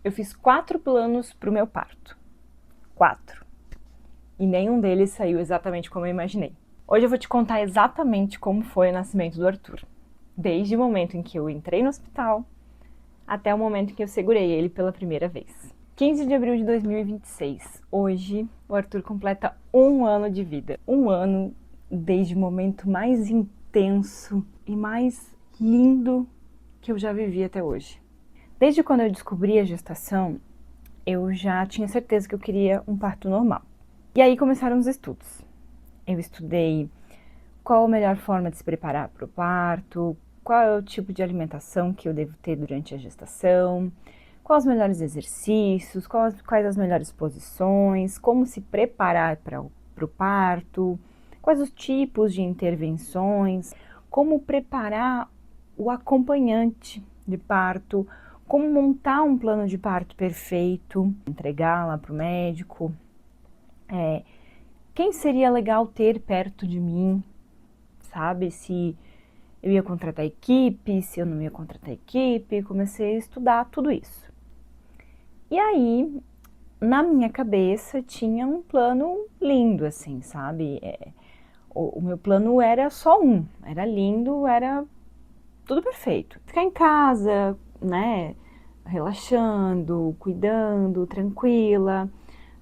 Eu fiz 4 planos para o meu parto. 4. E nenhum deles saiu exatamente como eu imaginei. Hoje eu vou te contar exatamente como foi o nascimento do Arthur. Desde o momento em que eu entrei no hospital até o momento em que eu segurei ele pela primeira vez. 15 de abril de 2026. Hoje o Arthur completa 1 ano de vida. 1 ano desde o momento mais intenso e mais lindo que eu já vivi até hoje. Desde quando eu descobri a gestação, eu já tinha certeza que eu queria um parto normal. E aí começaram os estudos. Eu estudei qual a melhor forma de se preparar para o parto, qual é o tipo de alimentação que eu devo ter durante a gestação, quais os melhores exercícios, quais as melhores posições, como se preparar para o parto, quais os tipos de intervenções, como preparar o acompanhante de parto, como montar um plano de parto perfeito, entregar lá para o médico, quem seria legal ter perto de mim, sabe? Se eu ia contratar equipe, se eu não ia contratar equipe, comecei a estudar tudo isso. E aí, na minha cabeça, tinha um plano lindo, assim, sabe? O meu plano era só um, era lindo, era tudo perfeito. Ficar em casa, né, relaxando, cuidando, tranquila,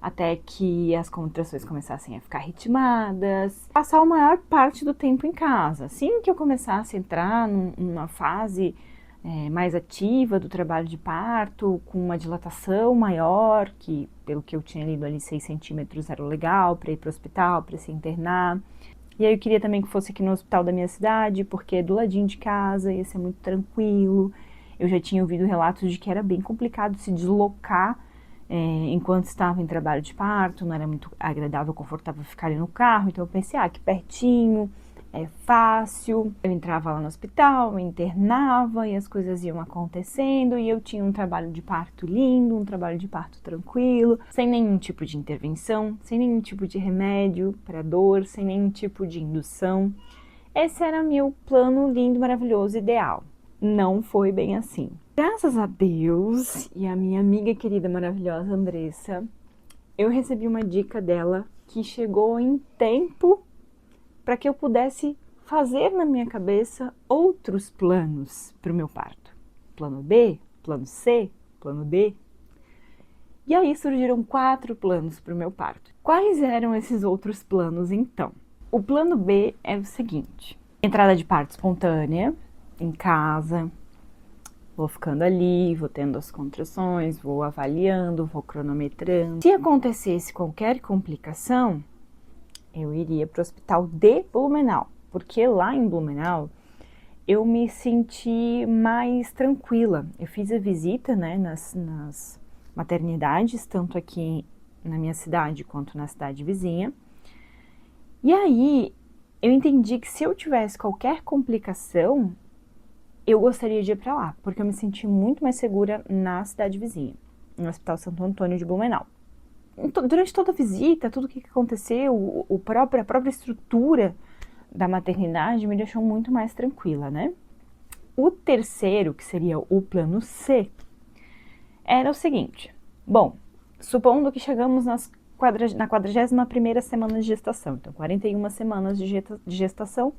até que as contrações começassem a ficar ritmadas. Passar a maior parte do tempo em casa. Assim que eu começasse a entrar numa fase mais ativa do trabalho de parto, com uma dilatação maior, que pelo que eu tinha lido ali 6 centímetros era legal para ir para o hospital, para se internar. E aí eu queria também que fosse aqui no hospital da minha cidade, porque é do ladinho de casa, ia ser muito tranquilo. Eu já tinha ouvido relatos de que era bem complicado se deslocar enquanto estava em trabalho de parto, não era muito agradável, confortável ficar ali no carro, então eu pensei, aqui pertinho, é fácil. Eu entrava lá no hospital, me internava e as coisas iam acontecendo e eu tinha um trabalho de parto lindo, um trabalho de parto tranquilo, sem nenhum tipo de intervenção, sem nenhum tipo de remédio para dor, sem nenhum tipo de indução. Esse era meu plano lindo, maravilhoso, ideal. Não foi bem assim. Graças a Deus e a minha amiga querida, maravilhosa Andressa, eu recebi uma dica dela que chegou em tempo para que eu pudesse fazer na minha cabeça outros planos para o meu parto. Plano B, plano C, plano D. E aí surgiram 4 planos para o meu parto. Quais eram esses outros planos então? O plano B é o seguinte: entrada de parto espontânea, em casa, vou ficando ali, vou tendo as contrações, vou avaliando, vou cronometrando. Se acontecesse qualquer complicação, eu iria para o hospital de Blumenau, porque lá em Blumenau eu me senti mais tranquila. Eu fiz a visita, né, nas maternidades, tanto aqui na minha cidade quanto na cidade vizinha. E aí eu entendi que se eu tivesse qualquer complicação, eu gostaria de ir para lá, porque eu me senti muito mais segura na cidade vizinha, no Hospital Santo Antônio de Blumenau. Então, durante toda a visita, tudo o que aconteceu, a própria estrutura da maternidade me deixou muito mais tranquila, né? O terceiro, que seria o plano C, era o seguinte: bom, supondo que chegamos na 41ª semana de gestação, então 41 semanas de gestação,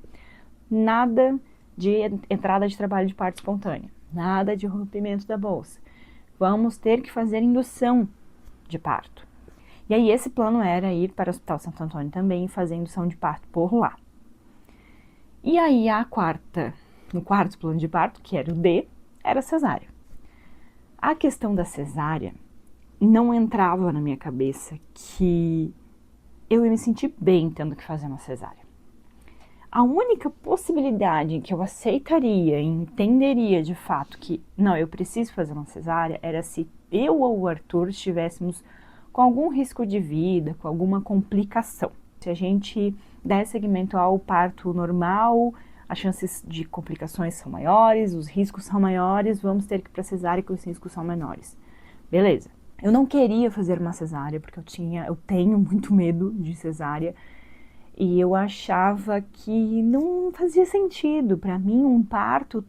nada de entrada de trabalho de parto espontâneo, nada de rompimento da bolsa. Vamos ter que fazer indução de parto. E aí esse plano era ir para o Hospital Santo Antônio também e fazer indução de parto por lá. E aí no quarto plano de parto, que era o D, era cesárea. A questão da cesárea não entrava na minha cabeça que eu ia me sentir bem tendo que fazer uma cesárea. A única possibilidade que eu aceitaria e entenderia de fato que, não, eu preciso fazer uma cesárea, era se eu ou o Arthur estivéssemos com algum risco de vida, com alguma complicação. Se a gente der seguimento ao parto normal, as chances de complicações são maiores, os riscos são maiores, vamos ter que ir para cesárea que os riscos são menores. Beleza. Eu não queria fazer uma cesárea porque eu tenho muito medo de cesárea. E eu achava que não fazia sentido. Para mim, um parto,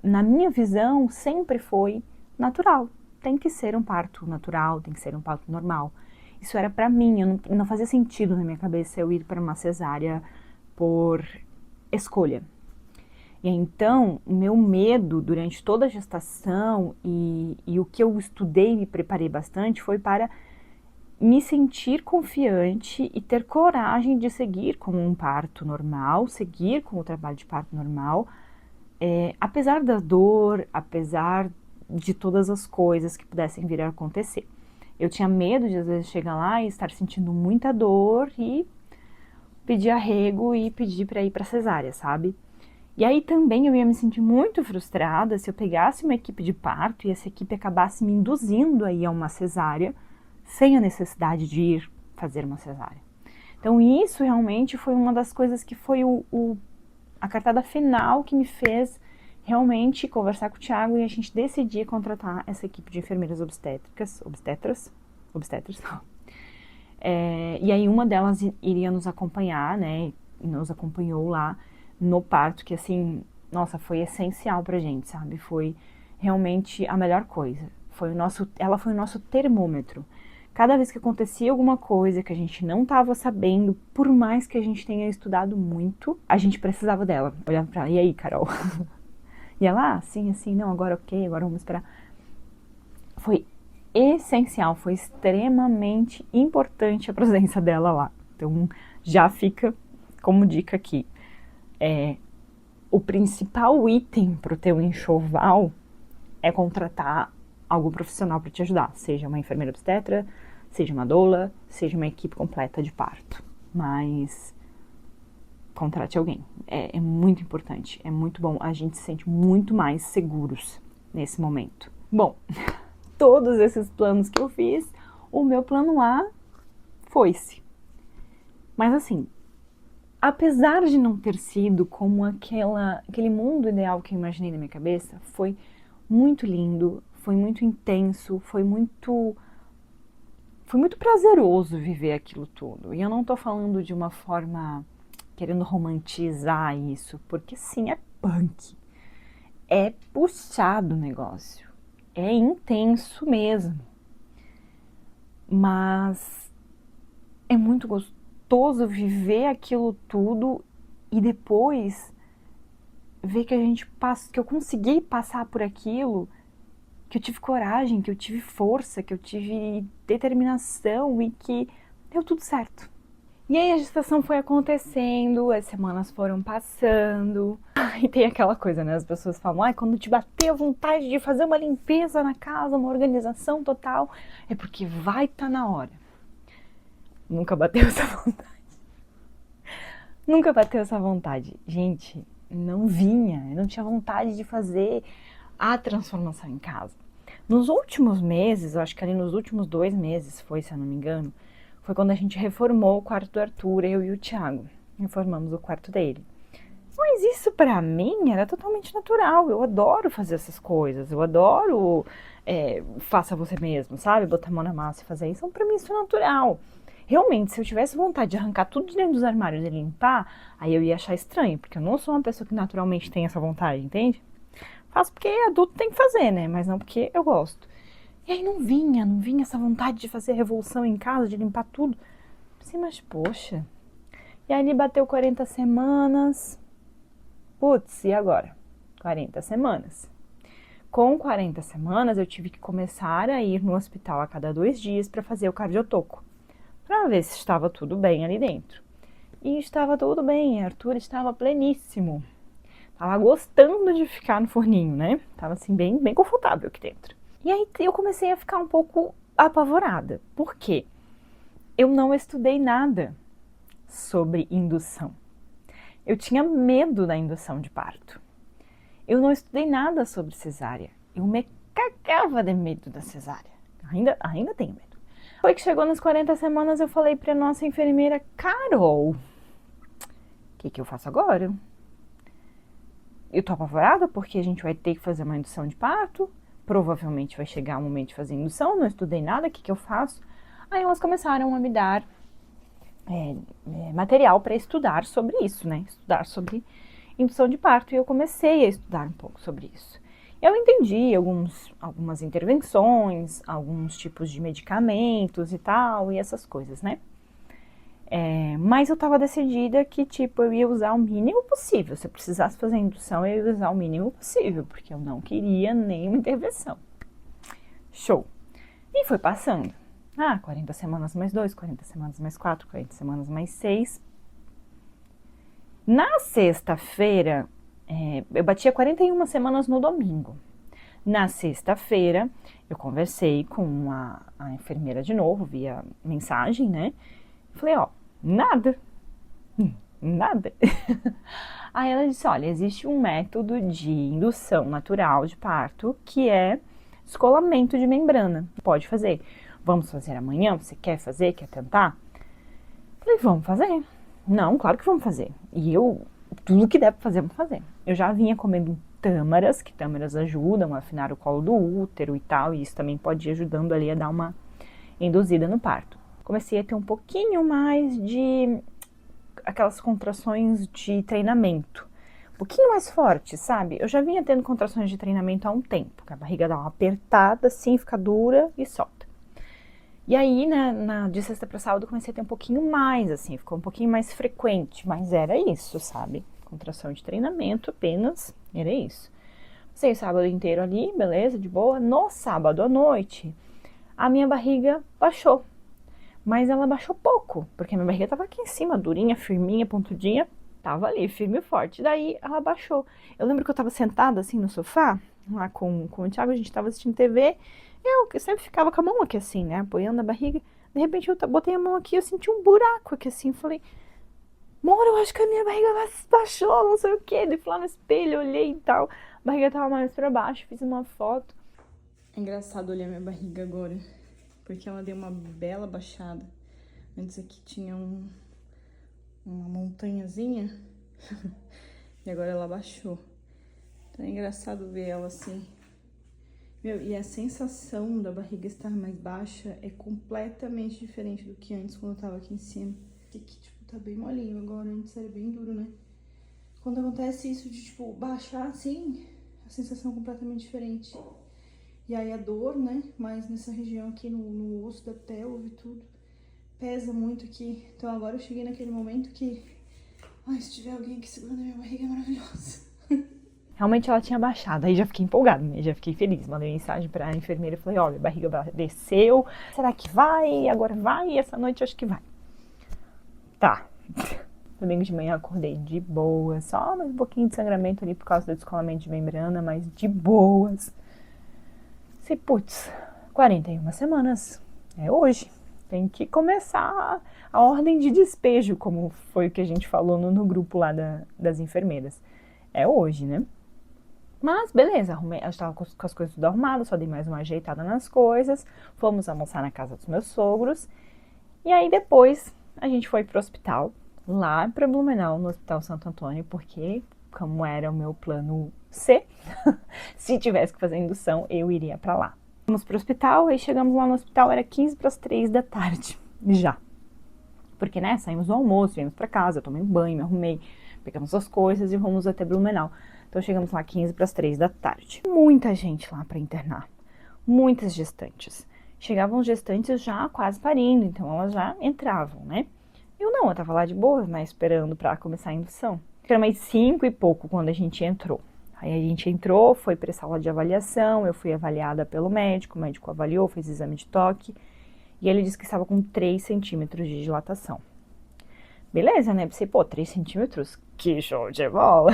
na minha visão, sempre foi natural. tem que ser um parto natural, tem que ser um parto normal. Isso era pra mim, não fazia sentido na minha cabeça eu ir para uma cesárea por escolha. E então, o meu medo durante toda a gestação e o que eu estudei e me preparei bastante foi para me sentir confiante e ter coragem de seguir com um parto normal, seguir com o trabalho de parto normal, apesar da dor, apesar de todas as coisas que pudessem vir a acontecer. Eu tinha medo de às vezes chegar lá e estar sentindo muita dor e pedir arrego e pedir para ir para cesárea, sabe? E aí também eu ia me sentir muito frustrada se eu pegasse uma equipe de parto e essa equipe acabasse me induzindo a ir a uma cesárea sem a necessidade de ir fazer uma cesárea. Então isso realmente foi uma das coisas que foi a cartada final que me fez realmente conversar com o Thiago e a gente decidir contratar essa equipe de enfermeiras obstetras. E aí uma delas iria nos acompanhar, né, e nos acompanhou lá no parto, que assim, nossa, foi essencial pra gente, sabe? Foi realmente a melhor coisa. Ela foi o nosso termômetro. Cada vez que acontecia alguma coisa que a gente não estava sabendo, por mais que a gente tenha estudado muito, a gente precisava dela. Olhava pra ela, e aí, Carol? E ela, sim, assim, não, agora ok, agora vamos esperar. Foi essencial, foi extremamente importante a presença dela lá. Então, já fica como dica aqui. O principal item para o teu enxoval é contratar algum profissional para te ajudar, seja uma enfermeira obstetra, seja uma doula, seja uma equipe completa de parto. Mas contrate alguém, é muito importante, é muito bom, a gente se sente muito mais seguros nesse momento. Bom, todos esses planos que eu fiz, o meu plano A foi-se. Mas assim, apesar de não ter sido como aquele mundo ideal que eu imaginei na minha cabeça, foi muito lindo, foi muito intenso, foi muito prazeroso viver aquilo tudo. E eu não tô falando de uma forma querendo romantizar isso, porque sim, é punk. É puxado o negócio. É intenso mesmo. Mas é muito gostoso viver aquilo tudo e depois ver que que eu consegui passar por aquilo, que eu tive coragem, que eu tive força, que eu tive determinação e que deu tudo certo. E aí a gestação foi acontecendo, as semanas foram passando. E tem aquela coisa, né? As pessoas falam, quando te bater a vontade de fazer uma limpeza na casa, uma organização total, é porque vai estar na hora. Nunca bateu essa vontade. Nunca bateu essa vontade. Gente, não vinha, eu não tinha vontade de fazer a transformação em casa. Nos últimos meses, eu acho que ali nos últimos 2 meses foi, se eu não me engano, foi quando a gente reformou o quarto do Arthur, eu e o Thiago. Reformamos o quarto dele. Mas isso pra mim era totalmente natural. Eu adoro fazer essas coisas. Eu adoro faça você mesmo, sabe? Botar a mão na massa e fazer isso. Então, pra mim isso é natural. Realmente, se eu tivesse vontade de arrancar tudo de dentro dos armários e limpar, aí eu ia achar estranho, porque eu não sou uma pessoa que naturalmente tem essa vontade, entende? Faço porque adulto tem que fazer, né? Mas não porque eu gosto. E aí não vinha essa vontade de fazer revolução em casa, de limpar tudo. Sim, mas poxa. E aí ele bateu 40 semanas. Putz, e agora? 40 semanas. Com 40 semanas eu tive que começar a ir no hospital a cada 2 dias para fazer o cardiotoco, para ver se estava tudo bem ali dentro. E estava tudo bem, Arthur estava pleníssimo. Tava gostando de ficar no forninho, né? Tava assim bem confortável aqui dentro. E aí eu comecei a ficar um pouco apavorada. Por quê? Eu não estudei nada sobre indução. Eu tinha medo da indução de parto. Eu não estudei nada sobre cesárea. Eu me cagava de medo da cesárea. Ainda tenho medo. Foi que chegou nas 40 semanas, eu falei pra nossa enfermeira, Carol, o que eu faço agora? Eu tô apavorada porque a gente vai ter que fazer uma indução de parto. Provavelmente vai chegar o momento de fazer indução, não estudei nada, o que eu faço? Aí elas começaram a me dar material para estudar sobre isso, né? Estudar sobre indução de parto, e eu comecei a estudar um pouco sobre isso. Eu entendi algumas intervenções, alguns tipos de medicamentos e tal, e essas coisas, né? Mas eu tava decidida que, tipo, eu ia usar o mínimo possível. Se eu precisasse fazer indução, eu ia usar o mínimo possível, porque eu não queria nenhuma intervenção. Show! E foi passando. 40 semanas mais 2, 40 semanas mais 4, 40 semanas mais 6. Na sexta-feira, eu batia 41 semanas no domingo. Na sexta-feira, eu conversei com a enfermeira de novo, via mensagem, né? Falei, nada. Nada. Aí ela disse, olha, existe um método de indução natural de parto que é descolamento de membrana. Pode fazer. Vamos fazer amanhã? Você quer fazer? Quer tentar? Falei, vamos fazer. Não, claro que vamos fazer. E tudo que der pra fazer, vamos fazer. Eu já vinha comendo tâmaras, que tâmaras ajudam a afinar o colo do útero e tal, e isso também pode ir ajudando ali a dar uma induzida no parto. Comecei a ter um pouquinho mais de aquelas contrações de treinamento, um pouquinho mais forte, sabe? Eu já vinha tendo contrações de treinamento há um tempo, que a barriga dá uma apertada assim, fica dura e solta. E aí, de sexta para sábado, comecei a ter um pouquinho mais, assim, ficou um pouquinho mais frequente, mas era isso, sabe? Contração de treinamento apenas, era isso. Passei o sábado inteiro ali, beleza, de boa. No sábado à noite, a minha barriga baixou. Mas ela baixou pouco, porque a minha barriga tava aqui em cima, durinha, firminha, pontudinha, tava ali, firme e forte. Daí ela baixou. Eu lembro que eu tava sentada assim no sofá, lá com o Thiago, a gente tava assistindo TV. Eu sempre ficava com a mão aqui assim, né, apoiando a barriga. De repente eu botei a mão aqui, eu senti um buraco aqui assim, falei, amor, eu acho que a minha barriga baixou, não sei o que. Daí fui lá no espelho, olhei e tal, a barriga tava mais pra baixo, fiz uma foto. É engraçado olhar minha barriga agora, porque ela deu uma bela baixada. Antes aqui tinha uma montanhazinha e agora ela baixou. Então é engraçado ver ela assim. Meu, e a sensação da barriga estar mais baixa é completamente diferente do que antes, quando eu tava aqui em cima. Esse aqui, tipo, tá bem molinho agora, antes era bem duro, né? Quando acontece isso de, tipo, baixar assim, a sensação é completamente diferente. E aí a dor, né, mais nessa região aqui no osso da pelve e tudo, pesa muito aqui. Então agora eu cheguei naquele momento que, se tiver alguém aqui segurando a minha barriga é maravilhosa. Realmente ela tinha baixado, aí já fiquei empolgada, né? Já fiquei feliz. Mandei mensagem pra enfermeira e falei, olha, a barriga desceu, será que vai? Agora vai? Essa noite acho que vai. Tá. Domingo de manhã acordei de boa, só mais um pouquinho de sangramento ali por causa do descolamento de membrana, mas de boas. Se putz, 41 semanas, é hoje. Tem que começar a ordem de despejo, como foi o que a gente falou no grupo lá das enfermeiras. É hoje, né? Mas beleza, arrumei, eu estava com as coisas tudo arrumadas, só dei mais uma ajeitada nas coisas. Fomos almoçar na casa dos meus sogros. E aí depois a gente foi pro hospital, lá para Blumenau, no Hospital Santo Antônio, porque como era o meu plano C, se tivesse que fazer indução, eu iria para lá. Fomos pro hospital, aí chegamos lá no hospital, era 15 para as 3 da tarde, já. Porque, né, saímos do almoço, viemos para casa, eu tomei um banho, me arrumei, pegamos as coisas e fomos até Blumenau. Então chegamos lá 15 para as 3 da tarde. Muita gente lá para internar, muitas gestantes. Chegavam gestantes já quase parindo, então elas já entravam, né? Eu tava lá de boa, né, esperando para começar a indução. Era mais 5 e pouco quando a gente entrou. Aí a gente entrou, foi para a sala de avaliação, eu fui avaliada pelo médico, o médico avaliou, fez exame de toque, e ele disse que estava com 3 centímetros de dilatação. Beleza, né? Pensei, 3 centímetros? Que show de bola!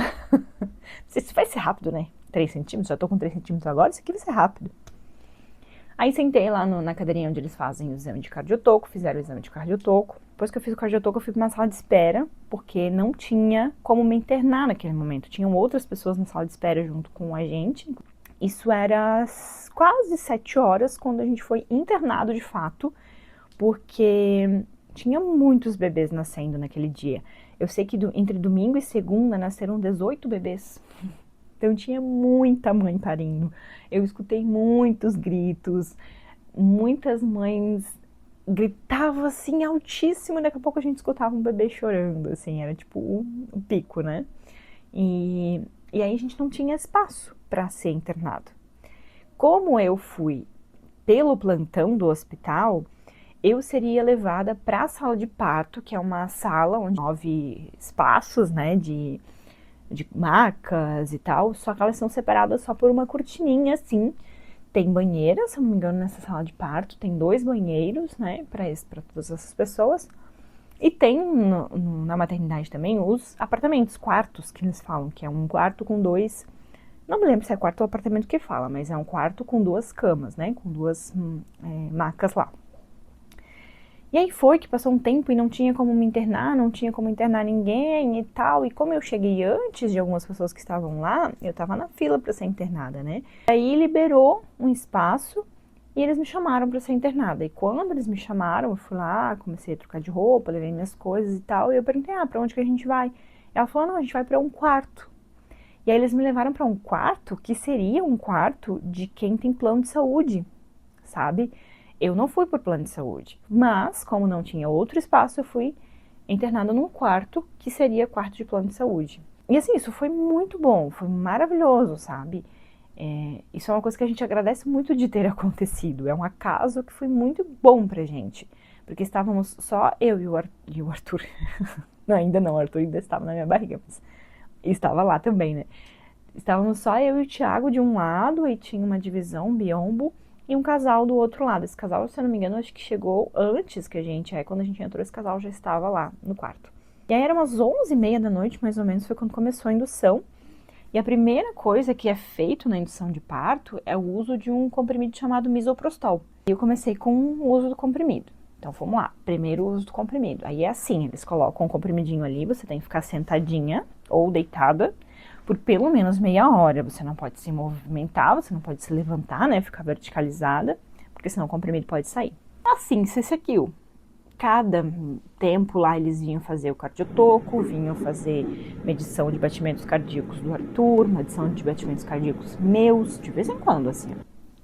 Isso vai ser rápido, né? 3 centímetros, já tô com 3 centímetros agora, isso aqui vai ser rápido. Aí sentei lá na cadeirinha onde eles fazem o exame de cardiotoco, fizeram o exame de cardiotoco. Depois que eu fiz o cardiotoco, eu fui pra uma sala de espera, porque não tinha como me internar naquele momento. Tinham outras pessoas na sala de espera junto com a gente. Isso era quase 7 horas quando a gente foi internado de fato, porque tinha muitos bebês nascendo naquele dia. Eu sei que entre domingo e segunda nasceram 18 bebês. Então tinha muita mãe parindo. Eu escutei muitos gritos, muitas mães gritavam assim altíssimo, e daqui a pouco a gente escutava um bebê chorando, assim, era tipo um pico, né? E aí a gente não tinha espaço para ser internado. Como eu fui pelo plantão do hospital, eu seria levada para a sala de parto, que é uma sala onde 9 espaços, né, de macas e tal, só que elas são separadas só por uma cortininha, assim. Tem banheira, se eu não me engano, nessa sala de parto, tem 2 banheiros, né, para todas essas pessoas. E tem na maternidade também os apartamentos, quartos, que eles falam, que é um quarto com 2, não me lembro se é quarto ou apartamento que fala, mas é um quarto com 2 camas, né, com 2 macas lá. E aí foi que passou um tempo e não tinha como me internar, não tinha como internar ninguém e tal. E como eu cheguei antes de algumas pessoas que estavam lá, eu tava na fila para ser internada, né? Aí liberou um espaço e eles me chamaram para ser internada. E quando eles me chamaram, eu fui lá, comecei a trocar de roupa, levei minhas coisas e tal. E eu perguntei, pra onde que a gente vai? Ela falou, não, a gente vai para um quarto. E aí eles me levaram para um quarto que seria um quarto de quem tem plano de saúde, sabe? Eu não fui por plano de saúde, mas como não tinha outro espaço, eu fui internada num quarto que seria quarto de plano de saúde. E assim, isso foi muito bom, foi maravilhoso, sabe? Isso é uma coisa que a gente agradece muito de ter acontecido. É um acaso que foi muito bom pra gente, porque estávamos só eu e o Arthur. Não, ainda não, o Arthur ainda estava na minha barriga, mas estava lá também, né? Estávamos só eu e o Thiago de um lado, e tinha uma divisão, um biombo, e um casal do outro lado. Esse casal, se eu não me engano, acho que chegou antes que a gente, quando a gente entrou, esse casal já estava lá no quarto. E aí era umas 11h30 da noite, mais ou menos, foi quando começou a indução. E a primeira coisa que é feito na indução de parto é o uso de um comprimido chamado misoprostol. E eu comecei com o uso do comprimido. Então vamos lá, primeiro o uso do comprimido. Aí é assim, eles colocam um comprimidinho ali, você tem que ficar sentadinha ou deitada por pelo menos meia hora. Você não pode se movimentar, você não pode se levantar, né, ficar verticalizada, porque senão o comprimido pode sair. Assim se seguiu. Cada tempo lá eles vinham fazer o cardiotoco, vinham fazer medição de batimentos cardíacos do Arthur, medição de batimentos cardíacos meus, de vez em quando, assim,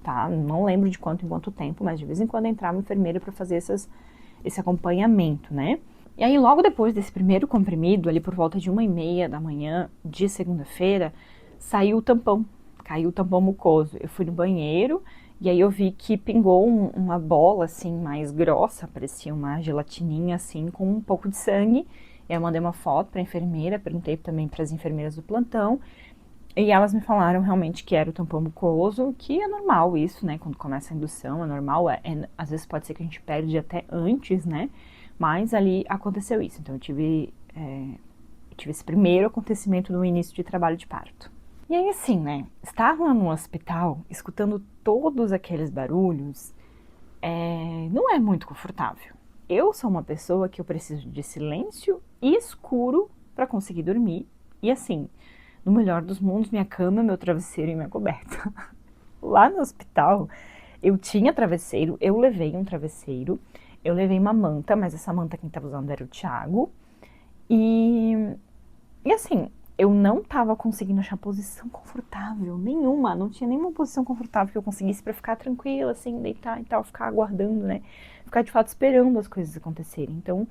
tá? Não lembro de quanto em quanto tempo, mas de vez em quando entrava uma enfermeira para fazer esse acompanhamento, né? E aí logo depois desse primeiro comprimido, ali por volta de 1h30 da manhã de segunda-feira, saiu o tampão, caiu o tampão mucoso. Eu fui no banheiro, e aí eu vi que pingou uma bola, assim, mais grossa, parecia uma gelatininha, assim, com um pouco de sangue. Eu mandei uma foto pra enfermeira, perguntei também para as enfermeiras do plantão, e elas me falaram realmente que era o tampão mucoso, que é normal isso, né, quando começa a indução, é normal, às vezes pode ser que a gente perde até antes, né, mas ali aconteceu isso. Então eu tive esse primeiro acontecimento no início de trabalho de parto. E aí assim, né, estar lá no hospital, escutando todos aqueles barulhos, não é muito confortável. Eu sou uma pessoa que eu preciso de silêncio e escuro para conseguir dormir. E assim, no melhor dos mundos, minha cama, meu travesseiro e minha coberta. Lá no hospital, eu tinha travesseiro, eu levei um travesseiro, eu levei uma manta, mas essa manta quem estava usando era o Thiago. E assim, eu não tava conseguindo achar posição confortável nenhuma, não tinha nenhuma posição confortável que eu conseguisse pra ficar tranquila, assim, deitar e tal, ficar aguardando, né? Ficar de fato esperando as coisas acontecerem. Então,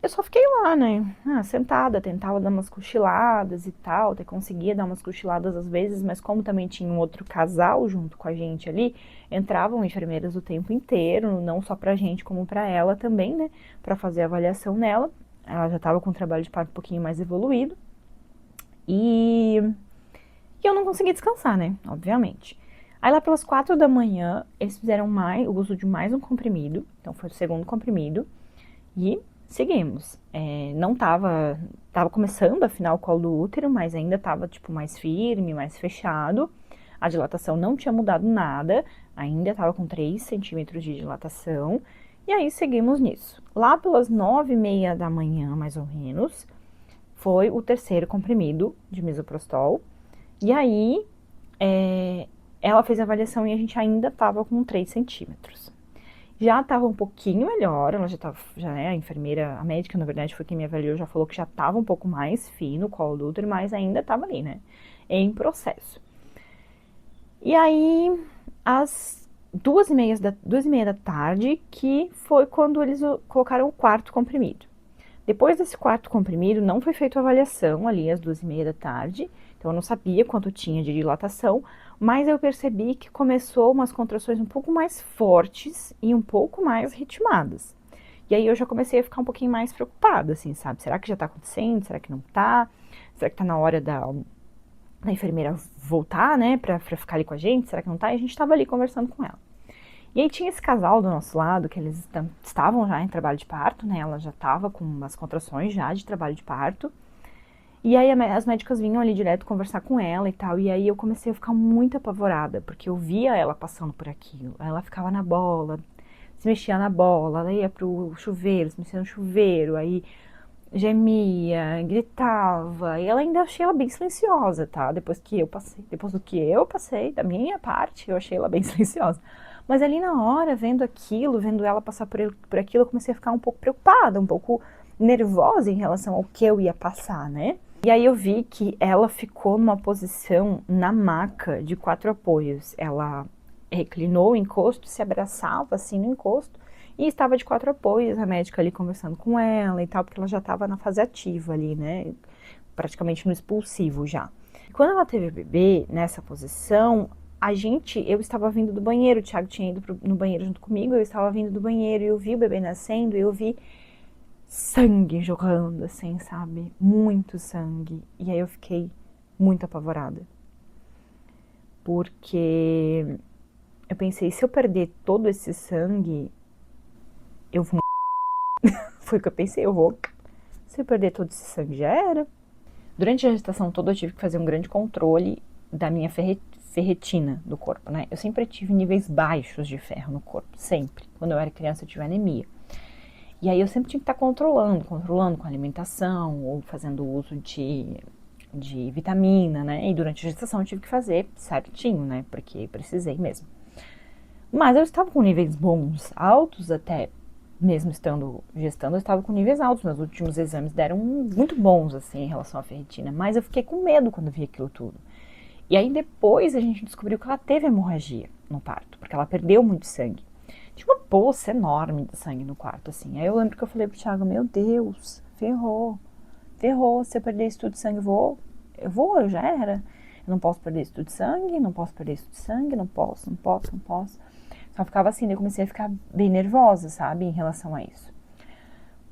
eu só fiquei lá, né? Sentada, tentava dar umas cochiladas e tal, até conseguia dar umas cochiladas às vezes, mas como também tinha um outro casal junto com a gente ali, entravam enfermeiras o tempo inteiro, não só pra gente, como pra ela também, né? Pra fazer a avaliação nela. Ela já tava com o trabalho de parto um pouquinho mais evoluído. E eu não consegui descansar, né? Obviamente. Aí lá pelas 4 da manhã, eles fizeram o uso de mais um comprimido. Então foi o segundo comprimido. E seguimos. Não tava começando a afinar o colo do útero, mas ainda tava tipo mais firme, mais fechado. A dilatação não tinha mudado nada. Ainda tava com 3 centímetros de dilatação. E aí seguimos nisso. Lá pelas 9h30 da manhã, mais ou menos, foi o terceiro comprimido de misoprostol. E aí, ela fez a avaliação e a gente ainda estava com 3 centímetros. Já estava um pouquinho melhor, ela já estava, a enfermeira, a médica, na verdade, foi quem me avaliou, já falou que já estava um pouco mais fino o colo do útero, mas ainda estava ali, né, em processo. E aí, às 2h30 da tarde, que foi quando eles colocaram o quarto comprimido. Depois desse quarto comprimido, não foi feita a avaliação ali às 2h30 da tarde, Então eu não sabia quanto tinha de dilatação, mas eu percebi que começou umas contrações um pouco mais fortes e um pouco mais ritmadas. E aí eu já comecei a ficar um pouquinho mais preocupada, assim, sabe? Será que já tá acontecendo? Será que não tá? Será que tá na hora da enfermeira voltar, né, pra ficar ali com a gente? Será que não tá? E a gente tava ali conversando com ela. E aí tinha esse casal do nosso lado, que eles estavam já em trabalho de parto, né? Ela já tava com umas contrações já de trabalho de parto. E aí as médicas vinham ali direto conversar com ela e tal, e aí eu comecei a ficar muito apavorada, porque eu via ela passando por aquilo. Ela ficava na bola, se mexia na bola, ela ia pro chuveiro, se mexia no chuveiro, aí gemia, gritava, e ela ainda achei ela bem silenciosa, tá? Depois do que eu passei, da minha parte, eu achei ela bem silenciosa. Mas ali na hora, vendo aquilo, vendo ela passar por aquilo, eu comecei a ficar um pouco preocupada, um pouco nervosa em relação ao que eu ia passar, né? E aí eu vi que ela ficou numa posição na maca de 4 apoios. Ela reclinou o encosto, se abraçava assim no encosto e estava de 4 apoios, a médica ali conversando com ela e tal, porque ela já estava na fase ativa ali, né? Praticamente no expulsivo já. Quando ela teve o bebê nessa posição, eu estava vindo do banheiro, o Thiago tinha ido no banheiro junto comigo, eu estava vindo do banheiro e eu vi o bebê nascendo e eu vi sangue jorrando, assim, sabe? Muito sangue. E aí eu fiquei muito apavorada. Porque eu pensei, se eu perder todo esse sangue, eu vou... Foi o que eu pensei, eu vou... Se eu perder todo esse sangue, já era. Durante a gestação toda, eu tive que fazer um grande controle da minha ferritina do corpo, né? Eu sempre tive níveis baixos de ferro no corpo, sempre. Quando eu era criança, eu tive anemia. E aí eu sempre tinha que estar controlando com a alimentação, ou fazendo uso de vitamina, né? E durante a gestação eu tive que fazer certinho, né? Porque precisei mesmo. Mas eu estava com níveis bons, altos até, mesmo gestando, eu estava com níveis altos. Meus últimos exames deram muito bons, assim, em relação à ferritina. Mas eu fiquei com medo quando vi aquilo tudo. E aí depois a gente descobriu que ela teve hemorragia no parto, porque ela perdeu muito sangue. Tinha uma poça enorme de sangue no quarto, assim. Aí eu lembro que eu falei pro Thiago, meu Deus, ferrou, se eu perder isso tudo de sangue, eu já era. Eu não posso perder isso tudo de sangue, não posso. Só ficava assim, daí eu comecei a ficar bem nervosa, sabe, em relação a isso.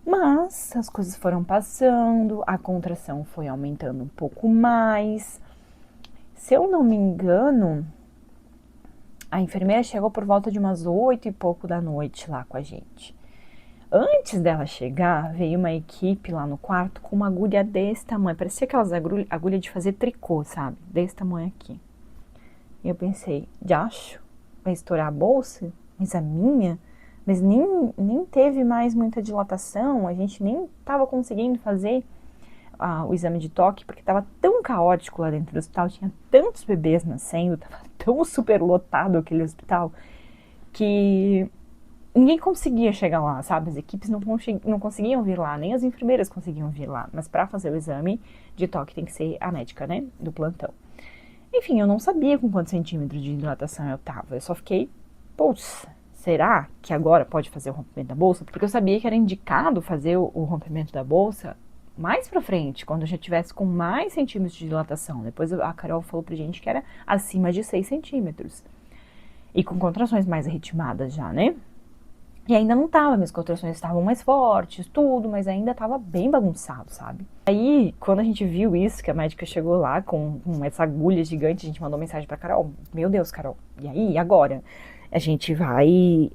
Mas as coisas foram passando, a contração foi aumentando um pouco mais. Se eu não me engano, a enfermeira chegou por volta de umas 8 e pouco da noite lá com a gente. Antes dela chegar, veio uma equipe lá no quarto com uma agulha desse tamanho. Parecia aquelas agulhas de fazer tricô, sabe? Desse tamanho aqui. E eu pensei, acho, vai estourar a bolsa? Mas a minha? Mas nem teve mais muita dilatação, a gente nem estava conseguindo fazer o exame de toque, porque estava tão caótico lá dentro do hospital, tinha tantos bebês nascendo, estava tão super lotado aquele hospital, que ninguém conseguia chegar lá, sabe? As equipes não conseguiam vir lá, nem as enfermeiras conseguiam vir lá, mas para fazer o exame de toque tem que ser a médica, né, do plantão. Enfim, eu não sabia com quantos centímetros de dilatação eu tava, eu só fiquei, putz, será que agora pode fazer o rompimento da bolsa? Porque eu sabia que era indicado fazer o rompimento da bolsa mais pra frente, quando eu já tivesse com mais centímetros de dilatação. Depois a Carol falou pra gente que era acima de 6 centímetros. E com contrações mais ritmadas já, né? E ainda não tava, minhas contrações estavam mais fortes, tudo, mas ainda tava bem bagunçado, sabe? Aí, quando a gente viu isso, que a médica chegou lá com essa agulha gigante, a gente mandou mensagem pra Carol. Meu Deus, Carol, e aí, e agora? A gente vai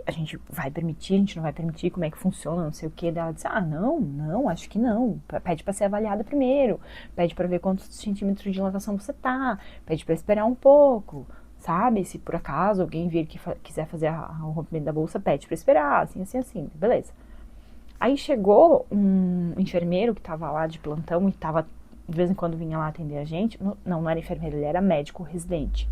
permitir, a gente não vai permitir, como é que funciona, não sei o que. Ela disse, não, acho que não. Pede pra ser avaliada primeiro, pede pra ver quantos centímetros de dilatação você tá, pede pra esperar um pouco, sabe? Se por acaso alguém vir que quiser fazer o rompimento da bolsa, pede pra esperar, assim, beleza. Aí chegou um enfermeiro que tava lá de plantão e tava, de vez em quando vinha lá atender a gente. Não era enfermeiro, ele era médico residente.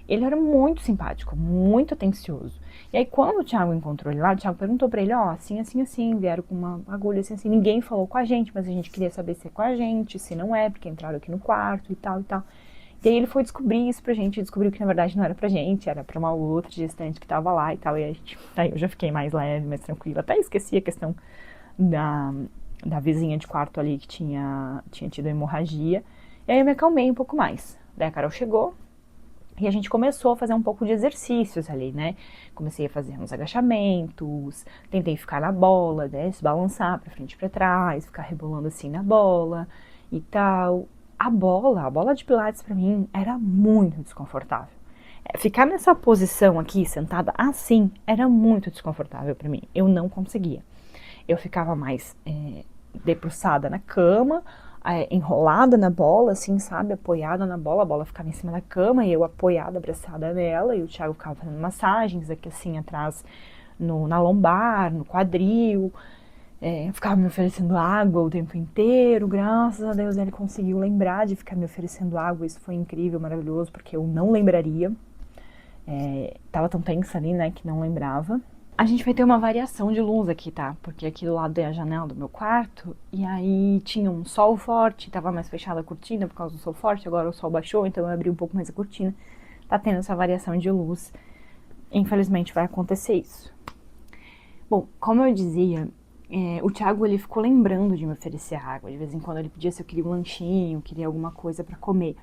Ele era muito simpático, muito atencioso. E aí, quando o Thiago encontrou ele lá, o Thiago perguntou pra ele, assim, vieram com uma agulha, assim. Ninguém falou com a gente, mas a gente queria saber se é com a gente, se não é, porque entraram aqui no quarto e tal. E aí ele foi descobrir isso pra gente, descobriu que na verdade não era pra gente, era pra uma outra gestante que tava lá e tal. E aí eu já fiquei mais leve, mais tranquila. Até esqueci a questão da vizinha de quarto ali que tinha tido hemorragia. E aí eu me acalmei um pouco mais. Daí a Carol chegou e a gente começou a fazer um pouco de exercícios ali, né? Comecei a fazer uns agachamentos, tentei ficar na bola, né? Se balançar pra frente e pra trás, ficar rebolando assim na bola e tal. A bola de pilates pra mim era muito desconfortável. Ficar nessa posição aqui, sentada assim, era muito desconfortável pra mim. Eu não conseguia. Eu ficava mais debruçada na cama, enrolada na bola, assim, sabe? Apoiada na bola, a bola ficava em cima da cama e eu apoiada, abraçada nela, e o Thiago ficava fazendo massagens aqui assim atrás, na lombar, no quadril. Ficava me oferecendo água o tempo inteiro, graças a Deus ele conseguiu lembrar de ficar me oferecendo água, isso foi incrível, maravilhoso, porque eu não lembraria. Tava tão tensa ali, né, que não lembrava. A gente vai ter uma variação de luz aqui, tá? Porque aqui do lado é a janela do meu quarto, e aí tinha um sol forte, tava mais fechada a cortina por causa do sol forte, agora o sol baixou, então eu abri um pouco mais a cortina. Tá tendo essa variação de luz. Infelizmente vai acontecer isso. Bom, como eu dizia, o Thiago ele ficou lembrando de me oferecer água. De vez em quando ele pedia se eu queria um lanchinho, queria alguma coisa pra comer.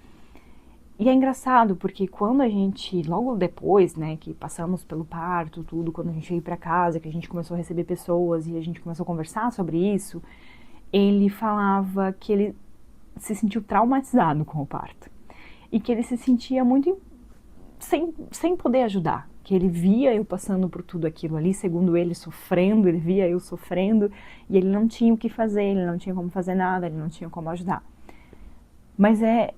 E é engraçado, porque quando a gente, logo depois, né, que passamos pelo parto, tudo, quando a gente veio pra casa, que a gente começou a receber pessoas e a gente começou a conversar sobre isso, ele falava que ele se sentiu traumatizado com o parto. E que ele se sentia muito sem poder ajudar. Que ele via eu passando por tudo aquilo ali, segundo ele, sofrendo, ele via eu sofrendo, e ele não tinha o que fazer, ele não tinha como fazer nada, ele não tinha como ajudar. Mas é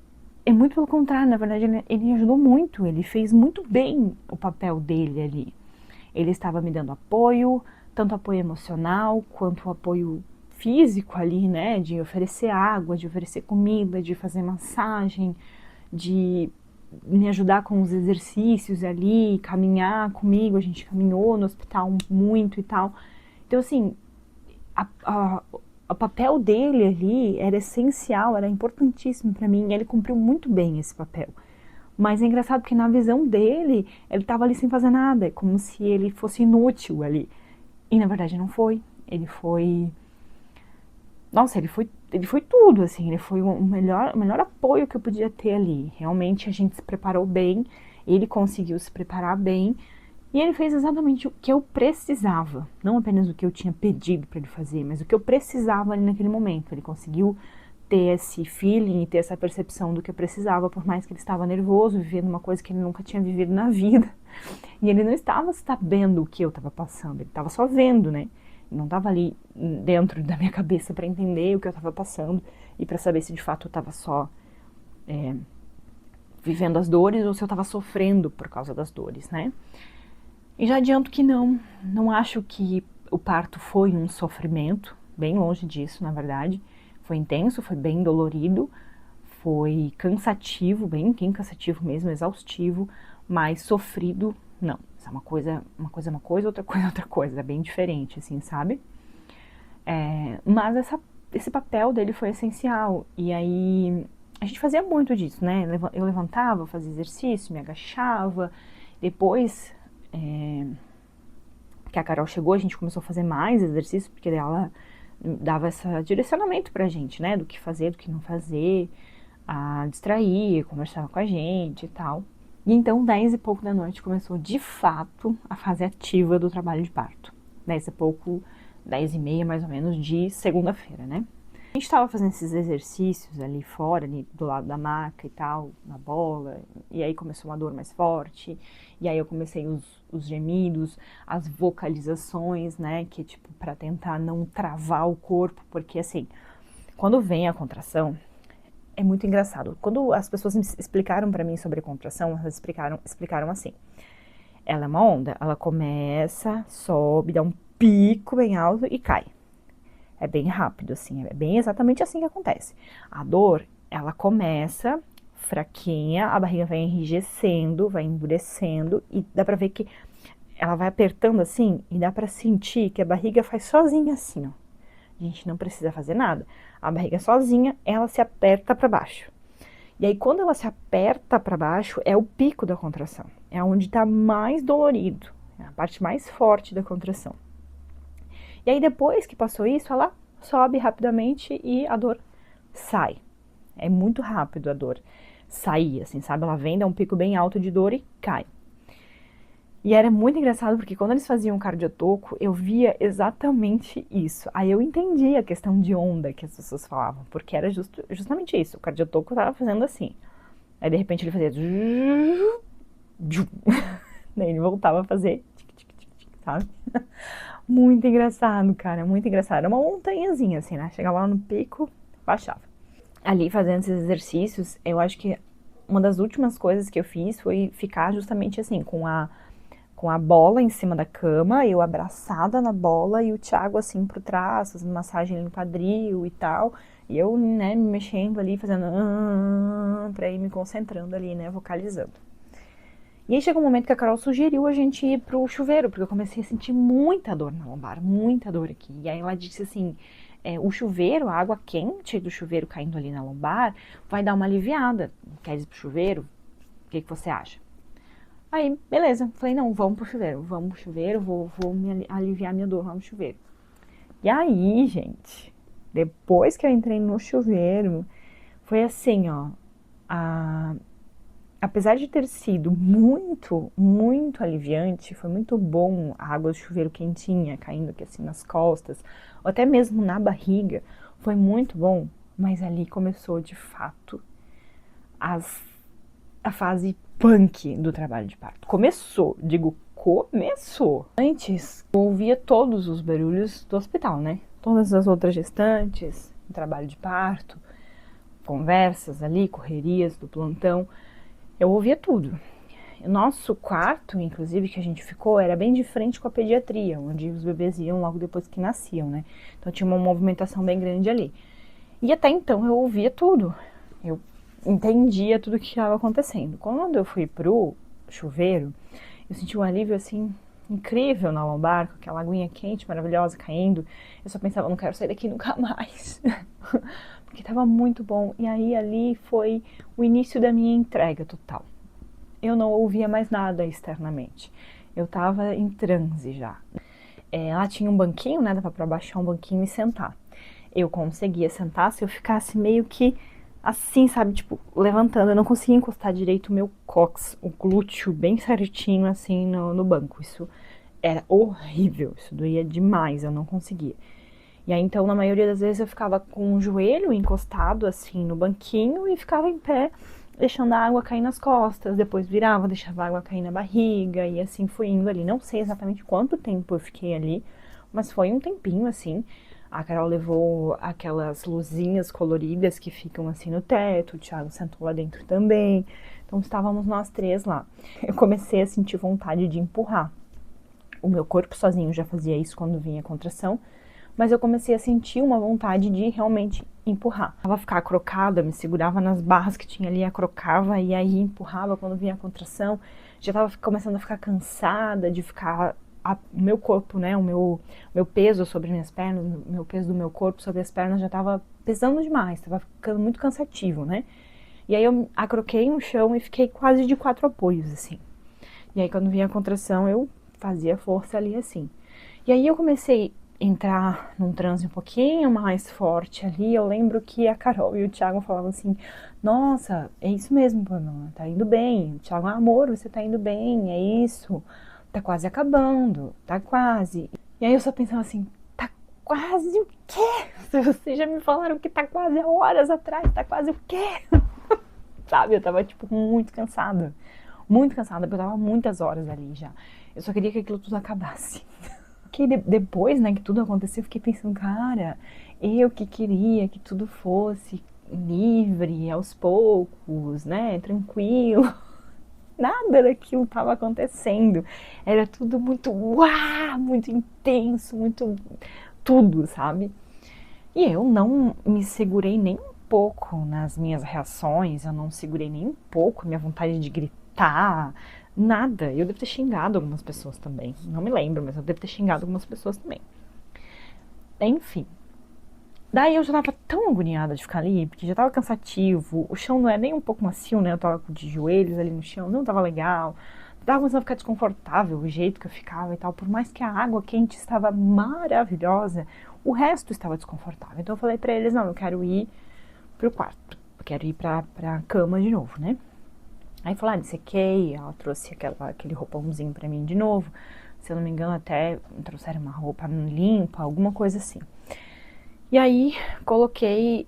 muito pelo contrário, na verdade ele ajudou muito, ele fez muito bem o papel dele ali. Ele estava me dando apoio, tanto apoio emocional quanto apoio físico ali, né, de oferecer água, de oferecer comida, de fazer massagem, de me ajudar com os exercícios ali, caminhar comigo, a gente caminhou no hospital muito e tal. Então assim, o papel dele ali era essencial, era importantíssimo pra mim, e ele cumpriu muito bem esse papel. Mas é engraçado porque na visão dele, ele tava ali sem fazer nada, como se ele fosse inútil ali. E na verdade não foi. Ele foi... Nossa, ele foi tudo, assim, ele foi o melhor apoio que eu podia ter ali. Realmente a gente se preparou bem, ele conseguiu se preparar bem, e ele fez exatamente o que eu precisava. Não apenas o que eu tinha pedido para ele fazer, mas o que eu precisava ali naquele momento. Ele conseguiu ter esse feeling e ter essa percepção do que eu precisava, por mais que ele estava nervoso, vivendo uma coisa que ele nunca tinha vivido na vida. E ele não estava sabendo o que eu estava passando, ele estava só vendo, né? Não estava ali dentro da minha cabeça para entender o que eu estava passando e para saber se de fato eu estava só vivendo as dores ou se eu estava sofrendo por causa das dores, né? E já adianto que não acho que o parto foi um sofrimento, bem longe disso, na verdade. Foi intenso, foi bem dolorido, foi cansativo, bem cansativo mesmo, exaustivo, mas sofrido, não. Isso é uma coisa, outra coisa, é bem diferente, assim, sabe? Mas esse papel dele foi essencial, e aí a gente fazia muito disso, né? Eu levantava, fazia exercício, me agachava, depois que a Carol chegou, a gente começou a fazer mais exercício, porque ela dava esse direcionamento pra gente, né? Do que fazer, do que não fazer, a distrair, conversava com a gente e tal. E então, 10 e pouco da noite, começou de fato a fase ativa do trabalho de parto. 10 e pouco, 10 e meia mais ou menos de segunda-feira, né? A gente estava fazendo esses exercícios ali fora, ali do lado da maca e tal, na bola, e aí começou uma dor mais forte, e aí eu comecei os gemidos, as vocalizações, né, que é tipo pra tentar não travar o corpo, porque assim, quando vem a contração, é muito engraçado. Quando as pessoas me explicaram pra mim sobre a contração, elas explicaram assim, ela é uma onda, ela começa, sobe, dá um pico bem alto e cai. É bem rápido, assim, é bem exatamente assim que acontece. A dor, ela começa fraquinha, a barriga vai enrijecendo, vai endurecendo, e dá pra ver que ela vai apertando assim, e dá pra sentir que a barriga faz sozinha assim, ó. A gente não precisa fazer nada. A barriga sozinha, ela se aperta pra baixo. E aí, quando ela se aperta pra baixo, é o pico da contração. É onde tá mais dolorido, é a parte mais forte da contração. E aí depois que passou isso, ela sobe rapidamente e a dor sai. É muito rápido a dor sair, assim, sabe? Ela vem, dá um pico bem alto de dor e cai. E era muito engraçado porque quando eles faziam o cardiotoco, eu via exatamente isso. Aí eu entendi a questão de onda que as pessoas falavam, porque era justamente isso. O cardiotoco tava fazendo assim. Aí de repente ele fazia. Daí ele voltava a fazer. Sabe? Muito engraçado, cara, muito engraçado. Era uma montanhazinha assim, né? Chegava lá no pico, baixava. Ali fazendo esses exercícios, eu acho que uma das últimas coisas que eu fiz foi ficar justamente assim, com a bola em cima da cama, eu abraçada na bola e o Thiago assim por trás, fazendo massagem no quadril e tal. E eu, né, me mexendo ali, fazendo pra ir me concentrando ali, né, vocalizando. E aí chegou um momento que a Carol sugeriu a gente ir pro chuveiro, porque eu comecei a sentir muita dor na lombar, muita dor aqui. E aí ela disse assim, o chuveiro, a água quente do chuveiro caindo ali na lombar, vai dar uma aliviada. Quer ir pro chuveiro? O que você acha? Aí, beleza. Falei, não, vamos pro chuveiro, vou me aliviar minha dor lá no chuveiro. E aí, gente, depois que eu entrei no chuveiro, foi assim, ó, apesar de ter sido muito, muito aliviante, foi muito bom a água do chuveiro quentinha, caindo aqui assim nas costas, ou até mesmo na barriga, foi muito bom, mas ali começou de fato a fase punk do trabalho de parto. Começou. Antes, eu ouvia todos os barulhos do hospital, né? Todas as outras gestantes, trabalho de parto, conversas ali, correrias do plantão. Eu ouvia tudo. O nosso quarto, inclusive, que a gente ficou, era bem de frente com a pediatria, onde os bebês iam logo depois que nasciam, né? Então tinha uma movimentação bem grande ali. E até então eu ouvia tudo. Eu entendia tudo o que estava acontecendo. Quando eu fui pro chuveiro, eu senti um alívio, assim, incrível na lombar, com aquela aguinha quente, maravilhosa, caindo. Eu só pensava, não quero sair daqui nunca mais. Porque tava muito bom. E aí ali foi o início da minha entrega total. Eu não ouvia mais nada externamente. Eu tava em transe já. Lá tinha um banquinho, né? Dava pra baixar um banquinho e sentar. Eu conseguia sentar se eu ficasse meio que assim, sabe? Tipo, levantando. Eu não conseguia encostar direito o meu cóccix, o glúteo bem certinho assim no banco. Isso era horrível. Isso doía demais. Eu não conseguia. E aí, então, na maioria das vezes eu ficava com o joelho encostado, assim, no banquinho e ficava em pé, deixando a água cair nas costas, depois virava, deixava a água cair na barriga e assim fui indo ali. Não sei exatamente quanto tempo eu fiquei ali, mas foi um tempinho, assim. A Carol levou aquelas luzinhas coloridas que ficam assim no teto, o Thiago sentou lá dentro também. Então, estávamos nós três lá. Eu comecei a sentir vontade de empurrar. O meu corpo sozinho já fazia isso quando vinha a contração, mas eu comecei a sentir uma vontade de realmente empurrar. Ela ficava crocada, me segurava nas barras que tinha ali, acrocava e aí empurrava quando vinha a contração. Já estava começando a ficar cansada de ficar o meu corpo, né, o meu peso sobre minhas pernas, o meu peso do meu corpo sobre as pernas já estava pesando demais, estava ficando muito cansativo, né? E aí eu acroquei no chão e fiquei quase de 4 apoios, assim. E aí quando vinha a contração eu fazia força ali assim. E aí eu comecei entrar num transe um pouquinho mais forte ali. Eu lembro que a Carol e o Thiago falavam assim, nossa, é isso mesmo, Pamela, tá indo bem. O Thiago, amor, você tá indo bem, é isso. Tá quase acabando, tá quase. E aí eu só pensava assim, tá quase o quê? Vocês já me falaram que tá quase há horas atrás, tá quase o quê? Sabe, eu tava tipo muito cansada, porque eu tava muitas horas ali já. Eu só queria que aquilo tudo acabasse. Que depois, né, que tudo aconteceu, eu fiquei pensando, cara, eu que queria que tudo fosse livre, aos poucos, né, tranquilo. Nada daquilo estava acontecendo. Era tudo muito, uau, muito intenso, muito tudo, sabe? E eu não me segurei nem um pouco nas minhas reações, eu não segurei nem um pouco a minha vontade de gritar, nada. Eu devo ter xingado algumas pessoas também. Não me lembro, mas eu devo ter xingado algumas pessoas também. Enfim. Daí eu já tava tão agoniada de ficar ali, porque já tava cansativo, o chão não é nem um pouco macio, né? Eu tava de joelhos ali no chão, não tava legal. Tava começando a ficar desconfortável o jeito que eu ficava e tal. Por mais que a água quente estava maravilhosa, o resto estava desconfortável. Então eu falei pra eles, não, eu quero ir pro quarto. quero ir pra cama de novo, né? Aí falou, você quer ir? Ela trouxe aquele roupãozinho pra mim de novo. Se eu não me engano, até trouxeram uma roupa limpa, alguma coisa assim. E aí, coloquei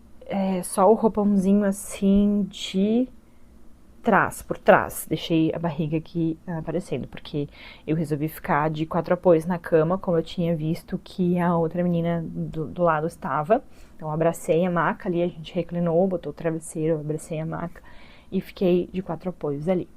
só o roupãozinho assim de trás, por trás. Deixei a barriga aqui aparecendo, porque eu resolvi ficar de 4 apoios na cama, como eu tinha visto que a outra menina do lado estava. Então, eu abracei a maca ali, a gente reclinou, botou o travesseiro, eu abracei a maca e fiquei de 4 apoios ali.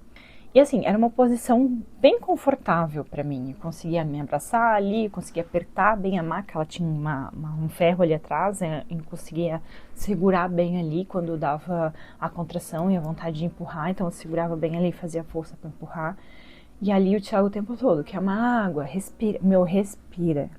E assim, era uma posição bem confortável pra mim. Eu conseguia me abraçar ali, conseguia apertar bem a maca, ela tinha um ferro ali atrás, eu conseguia segurar bem ali quando dava a contração e a vontade de empurrar, então eu segurava bem ali, fazia força pra empurrar. E ali o Thiago o tempo todo, quer uma água, respira, respira.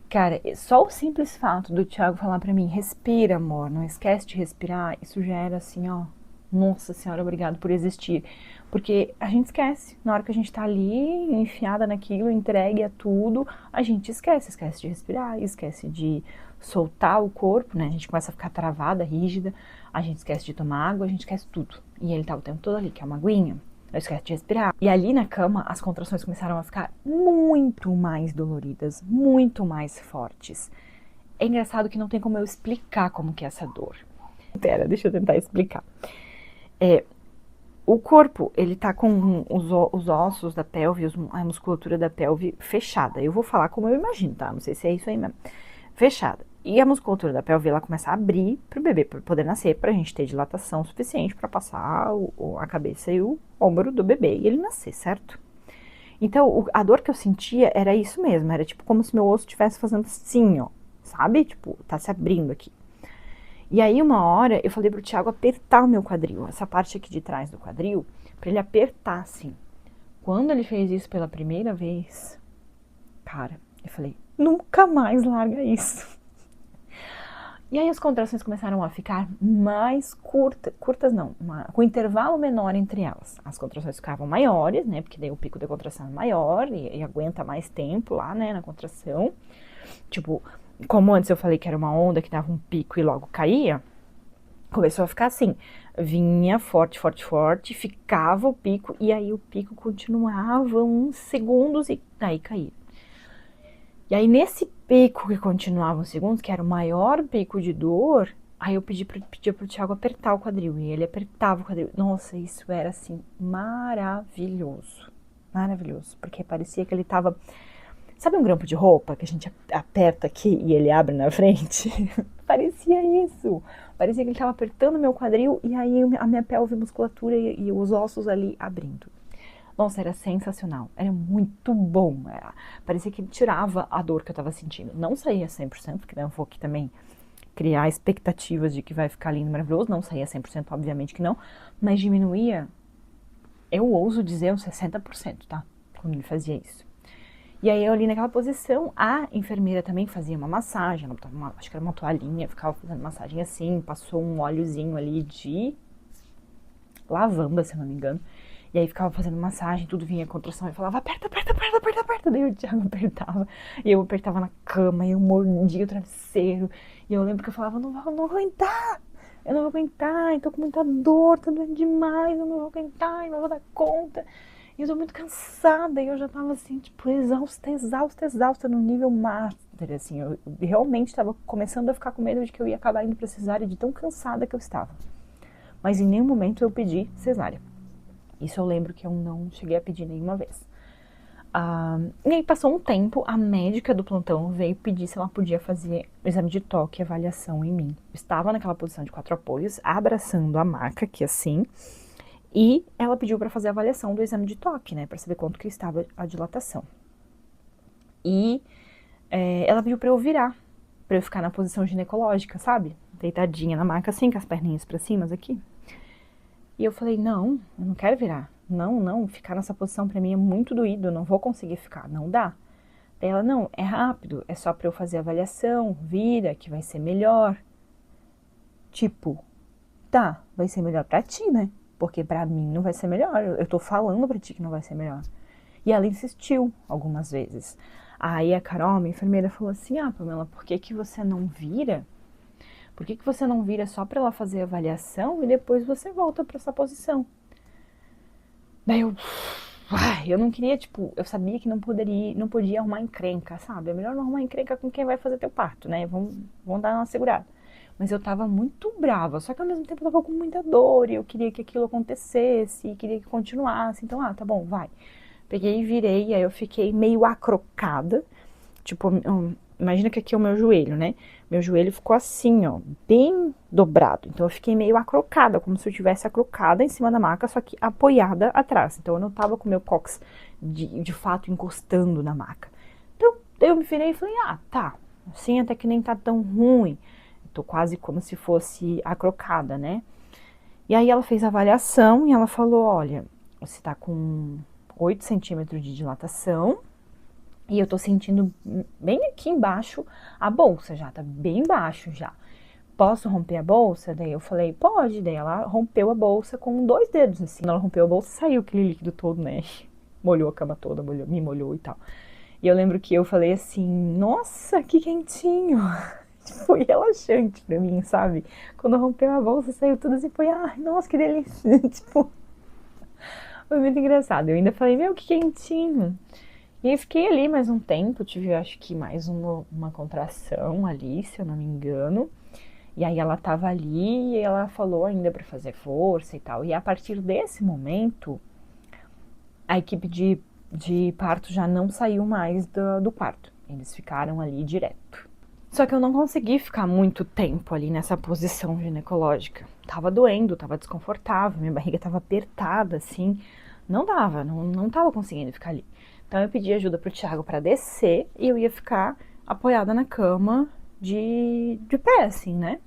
Cara, só o simples fato do Thiago falar pra mim, respira, amor, não esquece de respirar, isso já era assim, ó, nossa senhora, obrigado por existir. Porque a gente esquece, na hora que a gente tá ali, enfiada naquilo, entregue a tudo, a gente esquece de respirar, esquece de soltar o corpo, né? A gente começa a ficar travada, rígida, a gente esquece de tomar água, a gente esquece tudo. E ele tá o tempo todo ali, quer uma aguinha, não esquece de respirar. E ali na cama, as contrações começaram a ficar muito mais doloridas, muito mais fortes. É engraçado que não tem como eu explicar como que é essa dor. Pera, deixa eu tentar explicar. O corpo, ele tá com os ossos da pelve, a musculatura da pelve fechada. Eu vou falar como eu imagino, tá? Não sei se é isso aí mesmo. Fechada. E a musculatura da pelve, ela começa a abrir pro bebê poder nascer, pra gente ter dilatação suficiente pra passar a cabeça e o ombro do bebê e ele nascer, certo? Então, a dor que eu sentia era isso mesmo, era tipo como se meu osso estivesse fazendo assim, ó, sabe? Tipo, tá se abrindo aqui. E aí, uma hora, eu falei pro Thiago apertar o meu quadril, essa parte aqui de trás do quadril, pra ele apertar, assim. Quando ele fez isso pela primeira vez, cara, eu falei, nunca mais larga isso. E aí as contrações começaram a ficar mais curtas não, com intervalo menor entre elas. As contrações ficavam maiores, né, porque daí o pico da contração é maior e aguenta mais tempo lá, né, na contração. Tipo, como antes eu falei que era uma onda que dava um pico e logo caía, começou a ficar assim, vinha forte, forte, forte, ficava o pico e aí o pico continuava uns segundos e aí caía. E aí nesse pico que continuava uns segundos, que era o maior pico de dor, aí eu pedia pro Thiago apertar o quadril e ele apertava o quadril. Nossa, isso era assim, maravilhoso, maravilhoso, porque parecia que ele tava... Sabe um grampo de roupa que a gente aperta aqui e ele abre na frente? Parecia isso. Parecia que ele estava apertando meu quadril e aí a minha pelve, musculatura e os ossos ali abrindo. Nossa, era sensacional. Era muito bom. Parecia que ele tirava a dor que eu estava sentindo. Não saía 100%, porque não vou aqui também criar expectativas de que vai ficar lindo, maravilhoso. Não saía 100%, obviamente que não. Mas diminuía, eu ouso dizer, uns 60%, tá? Quando ele fazia isso. E aí eu ali naquela posição, a enfermeira também fazia uma massagem, ela botava acho que era uma toalhinha, ficava fazendo massagem assim, passou um óleozinho ali de lavanda, se eu não me engano. E aí ficava fazendo massagem, tudo vinha contração e falava, aperta, aperta, aperta, aperta, aperta. Daí o Thiago apertava, e eu apertava na cama, e eu mordia o travesseiro. E eu lembro que eu falava, não vou aguentar, eu não vou aguentar, eu tô com muita dor, tá doendo demais, eu não vou aguentar, eu não vou dar conta. E eu tô muito cansada, e eu já tava assim, tipo, exausta, no nível master, assim. Eu realmente tava começando a ficar com medo de que eu ia acabar indo pra cesárea de tão cansada que eu estava. Mas em nenhum momento eu pedi cesárea. Isso eu lembro que eu não cheguei a pedir nenhuma vez. E aí passou um tempo, a médica do plantão veio pedir se ela podia fazer o exame de toque e avaliação em mim. Eu estava naquela posição de 4 apoios, abraçando a maca, que assim... E ela pediu para fazer a avaliação do exame de toque, né, para saber quanto que estava a dilatação. E ela pediu para eu virar, para eu ficar na posição ginecológica, sabe? Deitadinha na maca assim, com as perninhas para cima aqui. E eu falei, não, eu não quero virar. Não, ficar nessa posição para mim é muito doído, eu não vou conseguir ficar, não dá. Daí ela, não, é rápido, é só para eu fazer a avaliação, vira, que vai ser melhor. Tipo, tá, vai ser melhor para ti, né? Porque pra mim não vai ser melhor, eu tô falando pra ti que não vai ser melhor. E ela insistiu algumas vezes. Aí a Carol, minha enfermeira, falou assim, Pamela, por que você não vira? Por que você não vira só para ela fazer a avaliação e depois você volta para essa posição? Daí eu não queria, tipo, eu sabia que não podia arrumar encrenca, sabe? É melhor não arrumar encrenca com quem vai fazer teu parto, né? Vamos dar uma segurada. Mas eu tava muito brava, só que ao mesmo tempo eu tava com muita dor e eu queria que aquilo acontecesse e queria que continuasse. Então, tá bom, vai. Peguei e virei, aí eu fiquei meio acrocada. Tipo, imagina que aqui é o meu joelho, né? Meu joelho ficou assim, ó, bem dobrado. Então eu fiquei meio acrocada, como se eu tivesse acrocada em cima da maca, só que apoiada atrás. Então eu não tava com o meu cóccix de fato encostando na maca. Então eu me virei e falei, tá, assim até que nem tá tão ruim. Tô quase como se fosse acrocada, né? E aí ela fez a avaliação e ela falou, olha, você tá com 8 centímetros de dilatação e eu tô sentindo bem aqui embaixo a bolsa já, tá bem baixo já. Posso romper a bolsa? Daí eu falei, pode. Daí ela rompeu a bolsa com 2 dedos, assim. Quando ela rompeu a bolsa, saiu aquele líquido todo, né? Molhou a cama toda, me molhou e tal. E eu lembro que eu falei assim, nossa, que quentinho. Foi relaxante pra mim, sabe? Quando rompeu a bolsa, saiu tudo assim, foi, ai, nossa, que delícia. Tipo, foi muito engraçado. Eu ainda falei, meu, que quentinho. E aí fiquei ali mais um tempo, tive acho que mais uma contração ali, se eu não me engano. E aí ela tava ali e ela falou ainda pra fazer força e tal. E a partir desse momento, a equipe de parto já não saiu mais do quarto. Eles ficaram ali direto. Só que eu não consegui ficar muito tempo ali nessa posição ginecológica. Tava doendo, tava desconfortável, minha barriga tava apertada, assim. Não dava, não tava conseguindo ficar ali. Então eu pedi ajuda pro Thiago para descer e eu ia ficar apoiada na cama de pé, assim, né?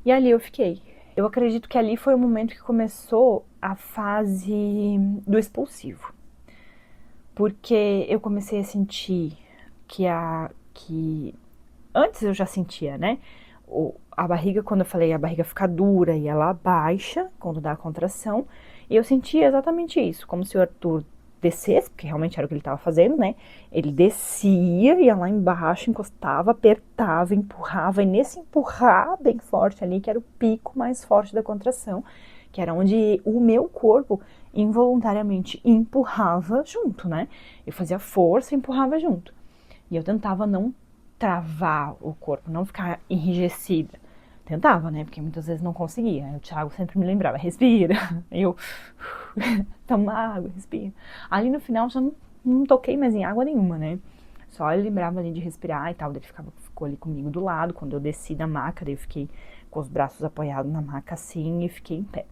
E ali eu fiquei. Eu acredito que ali foi o momento que começou a fase do expulsivo. Porque eu comecei a sentir que antes eu já sentia, né? A barriga, quando eu falei, a barriga fica dura e ela baixa quando dá a contração. E eu sentia exatamente isso, como se o Arthur descesse, porque realmente era o que ele estava fazendo, né? Ele descia, ia lá embaixo, encostava, apertava, empurrava. E nesse empurrar bem forte ali, que era o pico mais forte da contração, que era onde o meu corpo involuntariamente empurrava junto, né? Eu fazia força e empurrava junto. E eu tentava não travar o corpo, não ficar enrijecida. Tentava, né? Porque muitas vezes não conseguia. Aí o Thiago sempre me lembrava, respira. Eu, toma água, respira. Ali no final já não toquei mais em água nenhuma, né? Só ele lembrava ali de respirar e tal. Daí ele ficou ali comigo do lado. Quando eu desci da maca, daí eu fiquei com os braços apoiados na maca assim e fiquei em pé.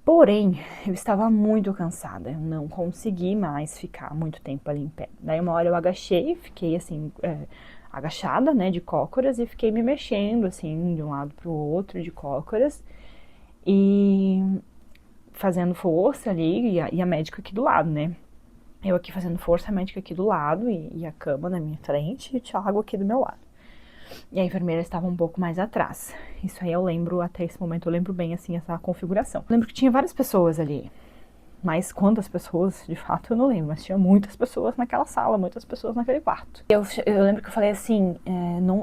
Porém, eu estava muito cansada, eu não consegui mais ficar muito tempo ali em pé. Daí uma hora eu agachei, fiquei assim, agachada, né, de cócoras e fiquei me mexendo assim, de um lado pro outro de cócoras e fazendo força ali e a médica aqui do lado, né. Eu aqui fazendo força, a médica aqui do lado e a cama na minha frente e o Thiago aqui do meu lado. E a enfermeira estava um pouco mais atrás. Isso aí eu lembro, até esse momento eu lembro bem, assim, essa configuração. Eu lembro que tinha várias pessoas ali. Mas quantas pessoas, de fato, eu não lembro. Mas tinha muitas pessoas naquela sala, muitas pessoas naquele quarto. Eu lembro que eu falei assim,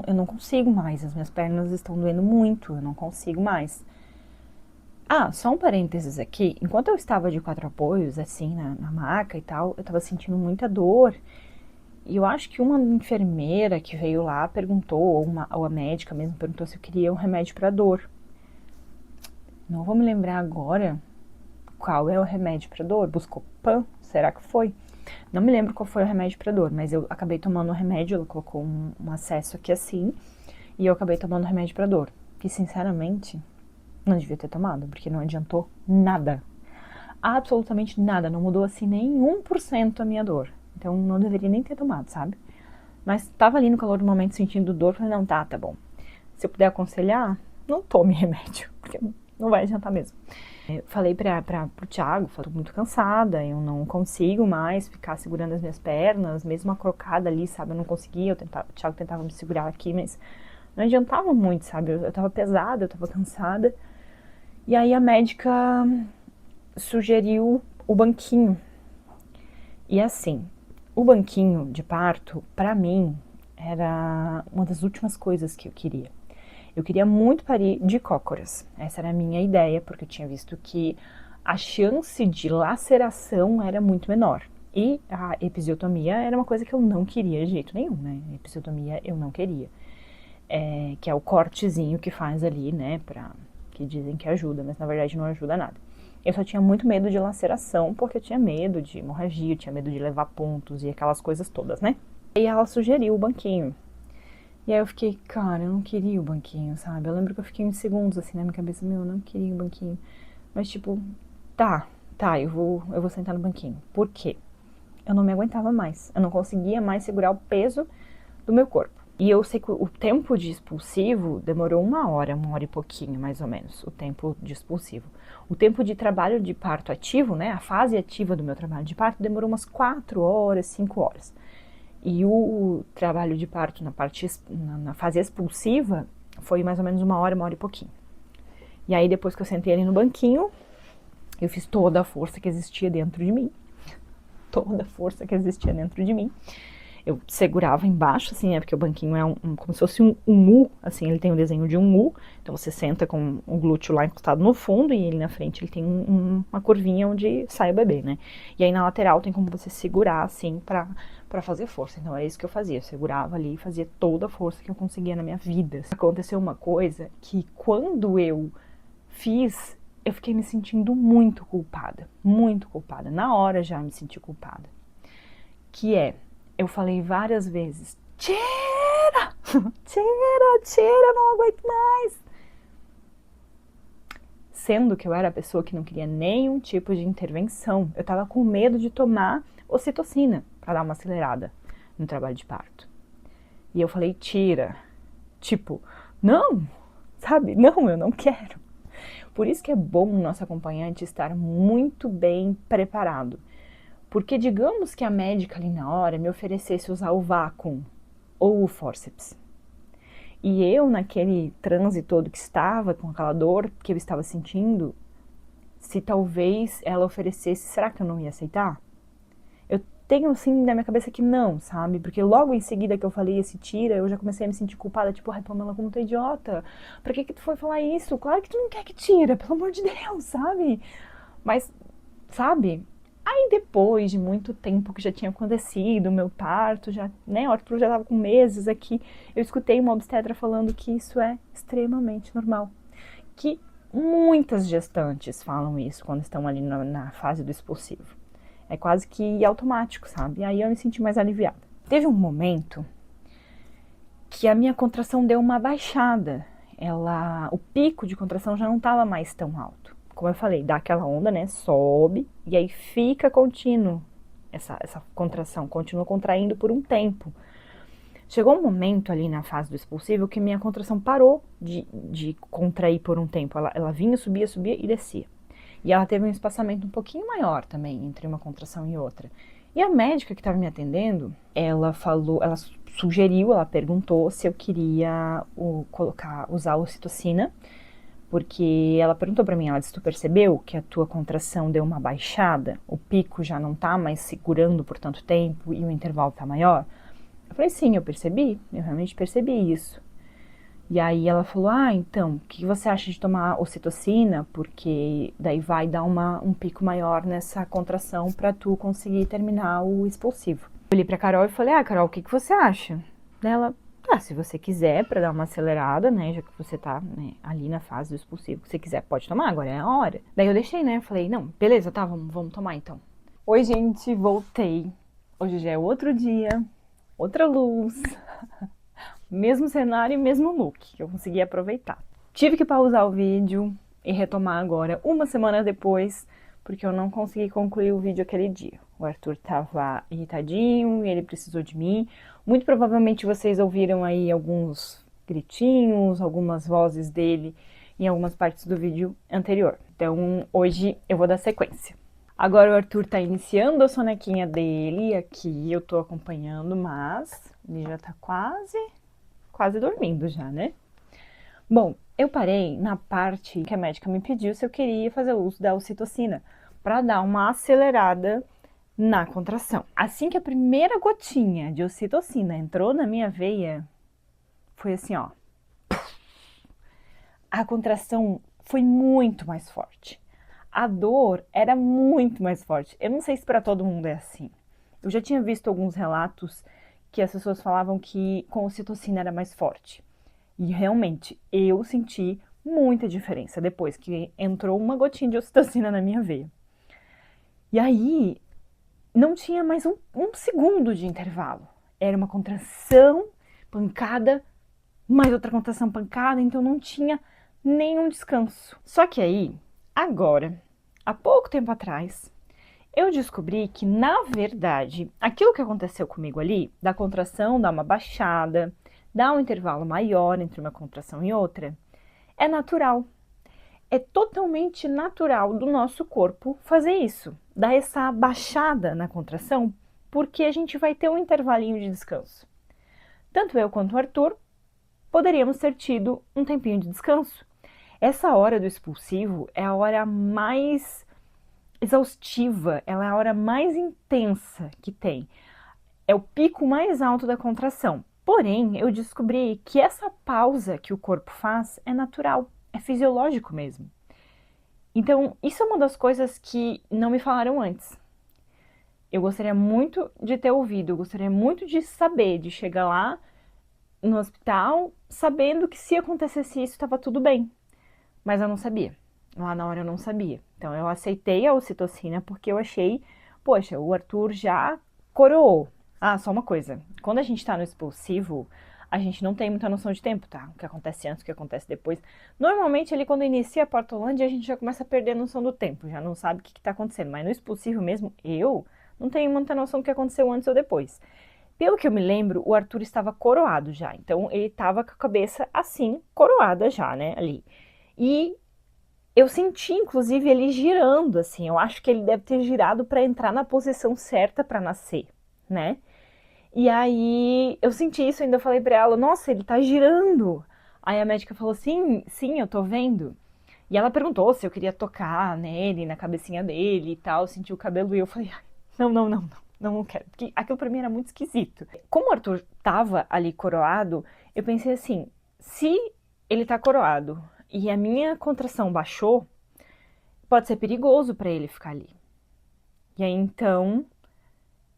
eu não consigo mais. As minhas pernas estão doendo muito, eu não consigo mais. Só um parênteses aqui. Enquanto eu estava de 4 apoios, assim, na maca e tal, eu estava sentindo muita dor. E eu acho que uma enfermeira que veio lá perguntou, ou a médica mesmo perguntou se eu queria um remédio para dor. Não vou me lembrar agora qual é o remédio para dor. Buscopan? Será que foi? Não me lembro qual foi o remédio para dor, mas eu acabei tomando o remédio, ela colocou um acesso aqui assim, e eu acabei tomando o remédio para dor. Que sinceramente, não devia ter tomado, porque não adiantou nada. Absolutamente nada, não mudou assim nem 1% a minha dor. Então não deveria nem ter tomado, sabe? Mas tava ali no calor do momento sentindo dor, falei, não, tá bom. Se eu puder aconselhar, não tome remédio, porque não vai adiantar mesmo. Eu falei pro Thiago, tô muito cansada, eu não consigo mais ficar segurando as minhas pernas, mesmo acrocada ali, sabe? Eu não conseguia, o Thiago tentava me segurar aqui, mas não adiantava muito, sabe? Eu tava pesada, eu tava cansada. E aí a médica sugeriu o banquinho. E assim, o banquinho de parto, pra mim, era uma das últimas coisas que eu queria. Eu queria muito parir de cócoras. Essa era a minha ideia, porque eu tinha visto que a chance de laceração era muito menor. E a episiotomia era uma coisa que eu não queria de jeito nenhum, né? A episiotomia eu não queria. Que é o cortezinho que faz ali, né? Que dizem que ajuda, mas na verdade não ajuda nada. Eu só tinha muito medo de laceração, porque eu tinha medo de hemorragia, eu tinha medo de levar pontos e aquelas coisas todas, né? E ela sugeriu o banquinho. E aí eu fiquei, cara, eu não queria o banquinho, sabe? Eu lembro que eu fiquei uns segundos assim na minha cabeça, meu, eu não queria o banquinho. Mas tipo, tá, eu vou sentar no banquinho. Por quê? Eu não me aguentava mais. Eu não conseguia mais segurar o peso do meu corpo. E eu sei que o tempo de expulsivo demorou 1 hora e pouquinho, mais ou menos, o tempo de expulsivo. O tempo de trabalho de parto ativo, né, a fase ativa do meu trabalho de parto, demorou umas 4 horas, 5 horas. E o trabalho de parto na fase expulsiva foi mais ou menos 1 hora e pouquinho. E aí depois que eu sentei ali no banquinho, eu fiz toda a força que existia dentro de mim. Toda a força que existia dentro de mim. Eu segurava embaixo, assim, porque o banquinho é como se fosse um U, assim, ele tem o desenho de um U, então você senta com o glúteo lá encostado no fundo e ele na frente ele tem uma curvinha onde sai o bebê, né? E aí na lateral tem como você segurar, assim, pra fazer força. Então é isso que eu fazia, eu segurava ali e fazia toda a força que eu conseguia na minha vida. Aconteceu uma coisa que quando eu fiz, eu fiquei me sentindo muito culpada, na hora já me senti culpada, que eu falei várias vezes, tira, não aguento mais. Sendo que eu era a pessoa que não queria nenhum tipo de intervenção. Eu tava com medo de tomar ocitocina pra dar uma acelerada no trabalho de parto. E eu falei, tira. Tipo, não, sabe? Não, eu não quero. Por isso que é bom o nosso acompanhante estar muito bem preparado. Porque digamos que a médica ali na hora me oferecesse usar o vácuo ou o fórceps. E eu, naquele transe todo que estava, com aquela dor que eu estava sentindo, se talvez ela oferecesse, será que eu não ia aceitar? Eu tenho assim na minha cabeça que não, sabe? Porque logo em seguida que eu falei esse tira, eu já comecei a me sentir culpada, tipo, ai, Pamela, como tu é idiota. Pra que tu foi falar isso? Claro que tu não quer que tira, pelo amor de Deus, sabe? Mas, sabe? Aí depois de muito tempo que já tinha acontecido, o meu parto, já, né, o Arthur já estava com meses aqui, eu escutei uma obstetra falando que isso é extremamente normal. Que muitas gestantes falam isso quando estão ali na fase do expulsivo. É quase que automático, sabe? Aí eu me senti mais aliviada. Teve um momento que a minha contração deu uma baixada. O pico de contração já não estava mais tão alto. Como eu falei, dá aquela onda, né? Sobe e aí fica contínuo essa contração, continua contraindo por um tempo. Chegou um momento ali na fase do expulsivo que minha contração parou de contrair por um tempo. Ela vinha, subia e descia. E ela teve um espaçamento um pouquinho maior também entre uma contração e outra. E a médica que estava me atendendo, ela sugeriu, ela perguntou se eu queria usar ocitocina, porque ela perguntou pra mim, ela disse, tu percebeu que a tua contração deu uma baixada? O pico já não tá mais segurando por tanto tempo e o intervalo tá maior? Eu falei, sim, eu realmente percebi isso. E aí ela falou, então, o que você acha de tomar ocitocina? Porque daí vai dar um pico maior nessa contração pra tu conseguir terminar o expulsivo. Eu olhei pra Carol e falei, Carol, o que você acha? Ela, se você quiser, pra dar uma acelerada, né, já que você tá, né, ali na fase do expulsivo, se você quiser, pode tomar, agora é a hora. Daí eu deixei, né, falei, não, beleza, tá, vamos tomar então. Oi, gente, voltei. Hoje já é outro dia, outra luz, mesmo cenário e mesmo look, que eu consegui aproveitar. Tive que pausar o vídeo e retomar agora, uma semana depois, porque eu não consegui concluir o vídeo aquele dia. O Arthur tava irritadinho e ele precisou de mim. Muito provavelmente vocês ouviram aí alguns gritinhos, algumas vozes dele em algumas partes do vídeo anterior. Então, hoje eu vou dar sequência. Agora o Arthur tá iniciando a sonequinha dele aqui, eu tô acompanhando, mas ele já tá quase dormindo já, né? Bom, eu parei na parte que a médica me pediu se eu queria fazer uso da ocitocina para dar uma acelerada na contração. Assim que a primeira gotinha de ocitocina entrou na minha veia, foi assim, ó. a contração foi muito mais forte. A dor era muito mais forte. Eu não sei se para todo mundo é assim. Eu já tinha visto alguns relatos que as pessoas falavam que com ocitocina era mais forte. E realmente, eu senti muita diferença depois que entrou uma gotinha de ocitocina na minha veia. E aí, não tinha mais um segundo de intervalo. Era uma contração, pancada, mais outra contração, pancada, então não tinha nenhum descanso. Só que aí, agora, há pouco tempo atrás, eu descobri que, na verdade, aquilo que aconteceu comigo ali, da contração dar uma baixada, dar um intervalo maior entre uma contração e outra, é natural. É totalmente natural do nosso corpo fazer isso, dar essa baixada na contração, porque a gente vai ter um intervalinho de descanso. Tanto eu quanto o Arthur poderíamos ter tido um tempinho de descanso. Essa hora do expulsivo é a hora mais exaustiva, ela é a hora mais intensa que tem. É o pico mais alto da contração. Porém, eu descobri que essa pausa que o corpo faz é natural, é fisiológico mesmo. Então, isso é uma das coisas que não me falaram antes. Eu gostaria muito de ter ouvido, eu gostaria muito de saber, de chegar lá no hospital sabendo que se acontecesse isso estava tudo bem. Mas eu não sabia. Lá na hora eu não sabia. Então eu aceitei a ocitocina porque eu achei, poxa, o Arthur já coroou. Ah, só uma coisa. Quando a gente tá no expulsivo, a gente não tem muita noção de tempo, tá? O que acontece antes, o que acontece depois. Normalmente ali quando inicia a Portolândia, a gente já começa a perder a noção do tempo, já não sabe o que tá acontecendo. Mas no expulsivo mesmo, eu não tenho muita noção do que aconteceu antes ou depois. Pelo que eu me lembro, o Arthur estava coroado já. Então ele estava com a cabeça assim, coroada já, né, ali. E eu senti, inclusive, ele girando, assim. Eu acho que ele deve ter girado para entrar na posição certa para nascer, né? E aí eu senti isso, ainda falei para ela, nossa, ele tá girando. Aí a médica falou, sim, sim, eu tô vendo. E ela perguntou se eu queria tocar nele, na cabecinha dele e tal, sentir o cabelo. E eu falei, não, não, não, não, não quero. Porque aquilo pra mim era muito esquisito. Como o Arthur tava ali coroado, eu pensei assim, se ele tá coroado e a minha contração baixou, pode ser perigoso para ele ficar ali. E aí então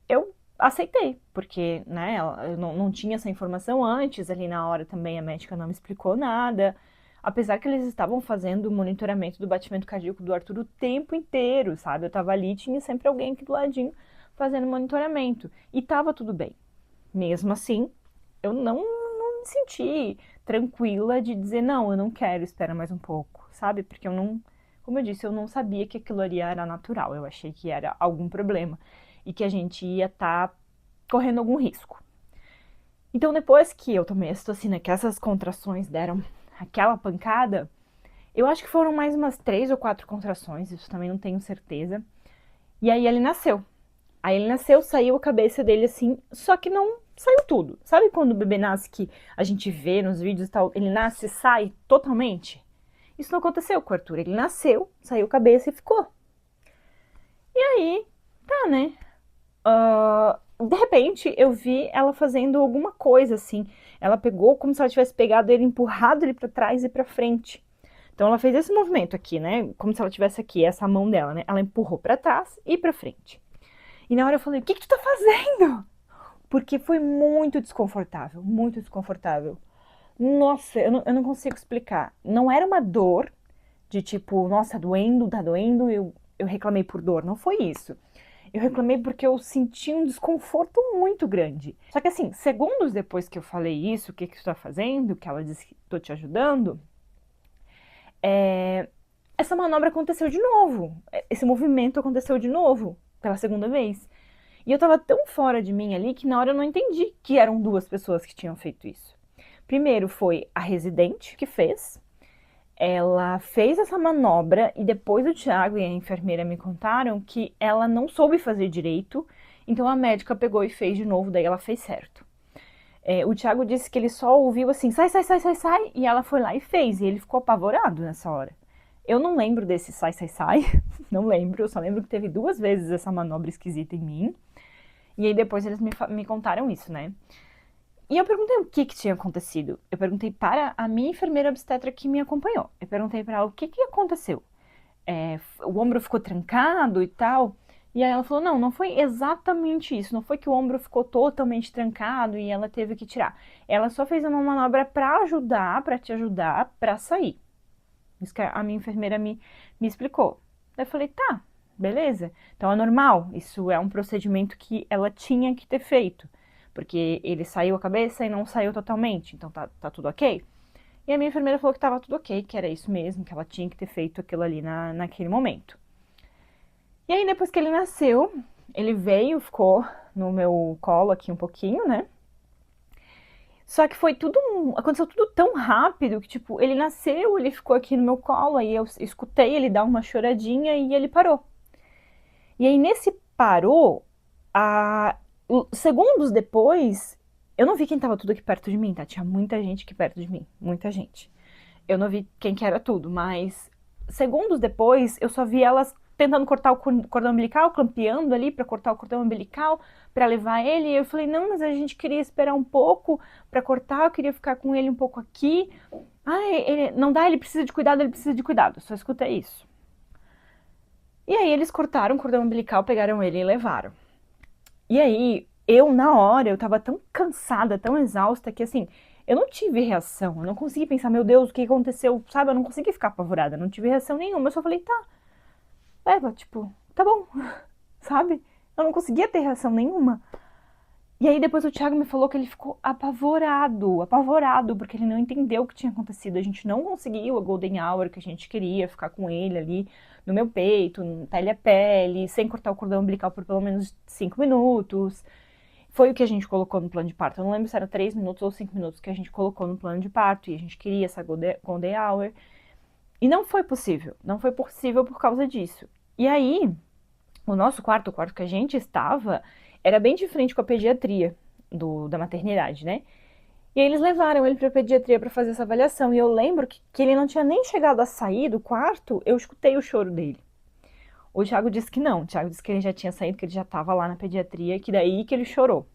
eu aceitei, porque né, eu não tinha essa informação antes, ali na hora também a médica não me explicou nada. Apesar que eles estavam fazendo o monitoramento do batimento cardíaco do Arthur o tempo inteiro, sabe? Eu tava ali, tinha sempre alguém aqui do ladinho fazendo monitoramento. E tava tudo bem. Mesmo assim, eu não me senti tranquila de dizer, não, eu não quero, espera mais um pouco, sabe? Porque eu não, como eu disse, eu não sabia que aquilo ali era natural. Eu achei que era algum problema e que a gente ia estar correndo algum risco. Então, depois que eu tomei a citocina, que essas contrações deram aquela pancada, eu acho que foram mais umas 3 ou 4 contrações, isso também não tenho certeza. E aí ele nasceu. Aí ele nasceu, saiu a cabeça dele assim, só que não saiu tudo. Sabe quando o bebê nasce que a gente vê nos vídeos e tal, ele nasce e sai totalmente? Isso não aconteceu com o Arthur. Ele nasceu, saiu a cabeça e ficou. E aí, tá, né? De repente, eu vi ela fazendo alguma coisa assim. Ela pegou como se ela tivesse pegado ele, empurrado ele pra trás e pra frente. Então ela fez esse movimento aqui, né? Como se ela tivesse aqui, essa mão dela, né? Ela empurrou pra trás e pra frente. E na hora eu falei, o que tu tá fazendo? Porque foi muito desconfortável, muito desconfortável. Nossa, eu não consigo explicar. Não era uma dor de tipo, nossa, tá doendo, eu reclamei por dor. Não foi isso. Eu reclamei porque eu senti um desconforto muito grande. Só que assim, segundos depois que eu falei isso, o que tu tá fazendo, que ela disse que tô te ajudando, essa manobra aconteceu de novo. Esse movimento aconteceu de novo, pela segunda vez. E eu tava tão fora de mim ali que na hora eu não entendi que eram duas pessoas que tinham feito isso. Primeiro foi a residente que fez. Ela fez essa manobra e depois o Thiago e a enfermeira me contaram que ela não soube fazer direito, então a médica pegou e fez de novo, daí ela fez certo. O Thiago disse que ele só ouviu assim, sai, sai, sai, sai, sai, e ela foi lá e fez, e ele ficou apavorado nessa hora. Eu não lembro desse sai, sai, sai, não lembro, eu só lembro que teve 2 vezes essa manobra esquisita em mim, e aí depois eles me contaram isso, né? E eu perguntei o que tinha acontecido. Eu perguntei para a minha enfermeira obstetra que me acompanhou. Eu perguntei para ela o que aconteceu. O ombro ficou trancado e tal. E aí ela falou, não, não foi exatamente isso. Não foi que o ombro ficou totalmente trancado e ela teve que tirar. Ela só fez uma manobra para te ajudar, para sair. Isso que a minha enfermeira me explicou. Daí eu falei, tá, beleza. Então é normal. Isso é um procedimento que ela tinha que ter feito. Porque ele saiu a cabeça e não saiu totalmente. Então tá tudo ok? E a minha enfermeira falou que tava tudo ok, que era isso mesmo, que ela tinha que ter feito aquilo ali naquele momento. E aí, depois que ele nasceu, ele veio, ficou no meu colo aqui um pouquinho, né? Só que foi tudo, aconteceu tudo tão rápido que, tipo, ele nasceu, ele ficou aqui no meu colo, aí eu escutei ele dar uma choradinha e ele parou. E aí, nesse parou, segundos depois, eu não vi quem tava tudo aqui perto de mim, tá? Tinha muita gente aqui perto de mim, muita gente. Eu não vi quem que era tudo, mas segundos depois eu só vi elas tentando cortar o cordão umbilical, clampeando ali para cortar o cordão umbilical, para levar ele. E eu falei, não, mas a gente queria esperar um pouco para cortar, eu queria ficar com ele um pouco aqui. Ah, ele, não dá, ele precisa de cuidado, ele precisa de cuidado. Só escutei isso. E aí eles cortaram o cordão umbilical, pegaram ele e levaram. E aí, eu na hora, eu tava tão cansada, tão exausta, que assim, eu não tive reação, eu não consegui pensar, meu Deus, o que aconteceu, sabe? Eu não consegui ficar apavorada, não tive reação nenhuma. Eu só falei, tá, leva, tipo, tá bom, sabe? Eu não conseguia ter reação nenhuma. E aí depois o Thiago me falou que ele ficou apavorado, apavorado, porque ele não entendeu o que tinha acontecido. A gente não conseguiu a Golden Hour que a gente queria, ficar com ele ali no meu peito, pele a pele, sem cortar o cordão umbilical por pelo menos 5 minutos. Foi o que a gente colocou no plano de parto. Eu não lembro se era 3 minutos ou 5 minutos que a gente colocou no plano de parto e a gente queria essa Golden Hour. E não foi possível. Não foi possível por causa disso. E aí, o nosso quarto, o quarto que a gente estava, era bem de frente com a pediatria da maternidade, né? E aí eles levaram ele pra pediatria para fazer essa avaliação. E eu lembro que ele não tinha nem chegado a sair do quarto, eu escutei o choro dele. O Thiago disse que não. O Thiago disse que ele já tinha saído, que ele já estava lá na pediatria, que daí que ele chorou.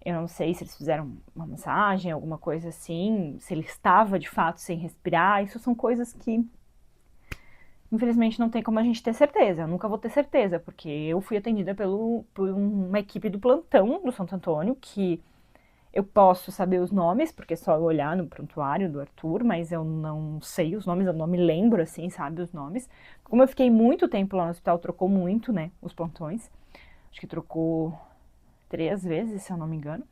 Eu não sei se eles fizeram uma massagem, alguma coisa assim, se ele estava de fato sem respirar. Isso são coisas que, infelizmente, não tem como a gente ter certeza. Eu nunca vou ter certeza, porque eu fui atendida por uma equipe do plantão do Santo Antônio, que eu posso saber os nomes, porque é só eu olhar no prontuário do Arthur, mas eu não sei os nomes, eu não me lembro, assim, sabe, os nomes. Como eu fiquei muito tempo lá no hospital, trocou muito, né, os plantões. Acho que trocou 3 vezes, se eu não me engano.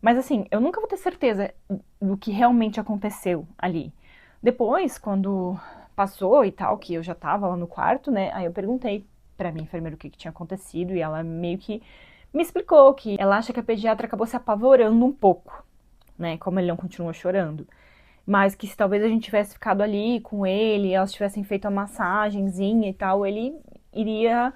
Mas assim, eu nunca vou ter certeza do que realmente aconteceu ali. Depois, quando passou e tal, que eu já tava lá no quarto, né, aí eu perguntei pra minha enfermeira o que tinha acontecido e ela meio que me explicou que ela acha que a pediatra acabou se apavorando um pouco, né, como ele não continuou chorando. Mas que se talvez a gente tivesse ficado ali com ele, elas tivessem feito a massagenzinha e tal, ele iria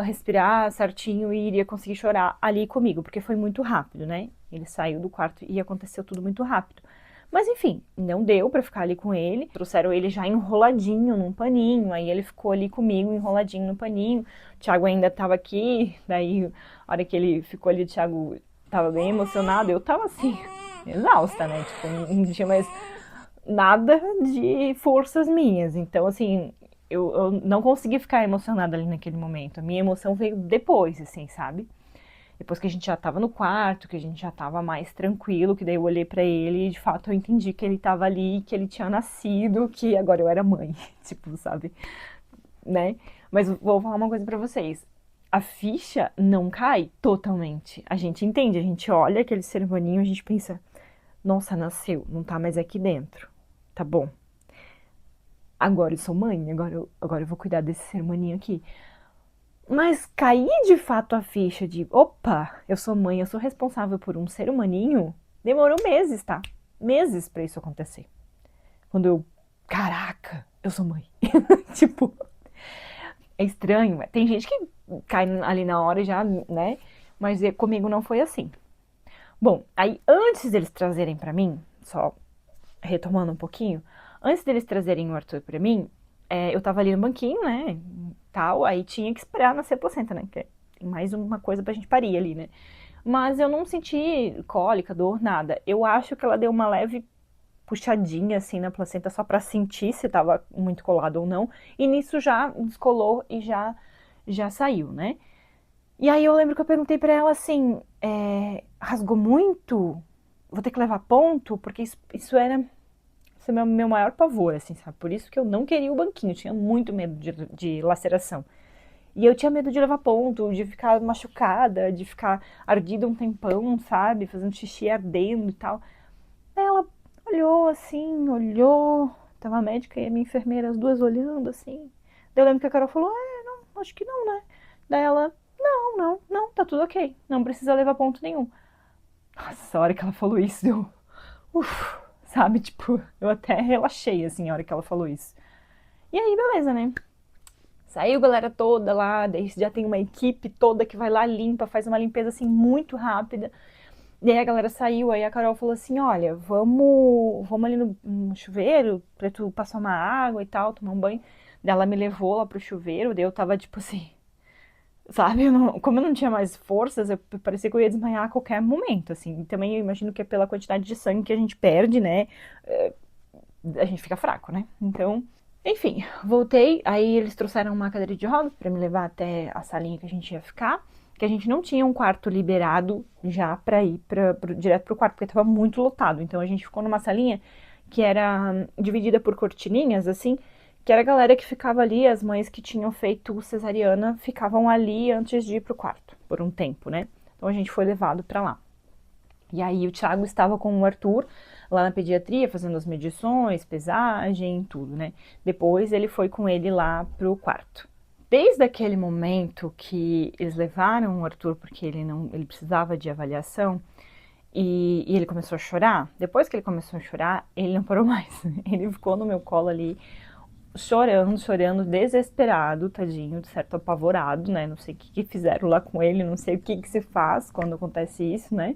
respirar certinho e iria conseguir chorar ali comigo, porque foi muito rápido, né? Ele saiu do quarto e aconteceu tudo muito rápido. Mas enfim, não deu pra ficar ali com ele. Trouxeram ele já enroladinho num paninho, aí ele ficou ali comigo enroladinho no paninho. O Thiago ainda tava aqui, daí a hora que ele ficou ali, o Thiago tava bem emocionado, eu tava assim, exausta, né? Tipo, não tinha mais nada de forças minhas. Então, assim, eu não consegui ficar emocionada ali naquele momento. A minha emoção veio depois, assim, sabe? Depois que a gente já tava no quarto, que a gente já tava mais tranquilo, que daí eu olhei pra ele e de fato eu entendi que ele tava ali, que ele tinha nascido, que agora eu era mãe, tipo, sabe? Né? Mas vou falar uma coisa pra vocês. A ficha não cai totalmente. A gente entende, a gente olha aquele ser humaninho, a gente pensa, nossa, nasceu, não tá mais aqui dentro. Tá bom. Agora eu sou mãe, agora eu vou cuidar desse ser humaninho aqui. Mas cair de fato a ficha de, opa, eu sou mãe, eu sou responsável por um ser humaninho, demorou meses, tá? Meses pra isso acontecer. Quando eu, caraca, eu sou mãe. Tipo, é estranho. Tem gente que cai ali na hora já, né? Mas comigo não foi assim. Bom, aí antes deles trazerem pra mim, só retomando um pouquinho, antes deles trazerem o Arthur pra mim, eu tava ali no banquinho, né, tal, aí tinha que esperar nascer a placenta, né, que tem mais uma coisa pra gente parir ali, né. Mas eu não senti cólica, dor, nada. Eu acho que ela deu uma leve puxadinha assim na placenta só pra sentir se tava muito colado ou não. E nisso já descolou e já saiu, né? E aí eu lembro que eu perguntei pra ela assim, rasgou muito? Vou ter que levar ponto? Porque isso era esse é meu maior pavor, assim, sabe? Por isso que eu não queria o banquinho, eu tinha muito medo de laceração. E eu tinha medo de levar ponto, de ficar machucada, de ficar ardida um tempão, sabe? Fazendo xixi ardendo e tal. Aí ela olhou assim, olhou. Tava a médica e a minha enfermeira, as duas olhando assim. Daí eu lembro que a Carol falou: não, acho que não, né? Daí ela: não, tá tudo ok. Não precisa levar ponto nenhum. Nossa, a hora que ela falou isso, deu. Uf, sabe? Tipo, eu até relaxei assim a hora que ela falou isso. E aí, beleza, né? Saiu a galera toda lá, daí já tem uma equipe toda que vai lá, limpa, faz uma limpeza assim muito rápida. E aí a galera saiu, aí a Carol falou assim, olha, vamos ali no chuveiro pra tu passar uma água e tal, tomar um banho. Daí ela me levou lá pro chuveiro, daí eu tava tipo assim, sabe? Como eu não tinha mais forças, eu parecia que eu ia desmaiar a qualquer momento, assim. E também eu imagino que é pela quantidade de sangue que a gente perde, né? A gente fica fraco, né? Então, enfim, voltei, aí eles trouxeram uma cadeira de rodas pra me levar até a salinha que a gente ia ficar, que a gente não tinha um quarto liberado já pra ir direto pro quarto, porque tava muito lotado. Então a gente ficou numa salinha que era dividida por cortininhas, assim, que era a galera que ficava ali, as mães que tinham feito cesariana ficavam ali antes de ir pro quarto, por um tempo, né? Então a gente foi levado pra lá. E aí o Thiago estava com o Arthur lá na pediatria, fazendo as medições, pesagem, tudo, né? Depois ele foi com ele lá pro quarto. Desde aquele momento que eles levaram o Arthur, porque ele precisava de avaliação, e ele começou a chorar, depois que ele começou a chorar, ele não parou mais. Ele ficou no meu colo ali, chorando, desesperado, tadinho, de certo apavorado, né? Não sei o que fizeram lá com ele, não sei o que se faz quando acontece isso, né?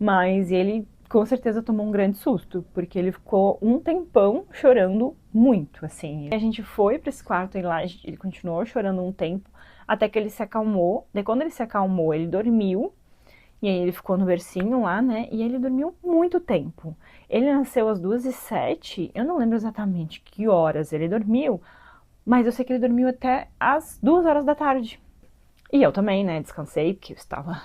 Mas ele com certeza tomou um grande susto, porque ele ficou um tempão chorando muito, assim. A gente foi para esse quarto e lá ele continuou chorando um tempo, até que ele se acalmou. Daí quando ele se acalmou, ele dormiu, e aí ele ficou no bercinho lá, né? E ele dormiu muito tempo. Ele nasceu às 2h07, eu não lembro exatamente que horas ele dormiu, mas eu sei que ele dormiu até às 2 horas da tarde. E eu também, né, descansei, porque eu estava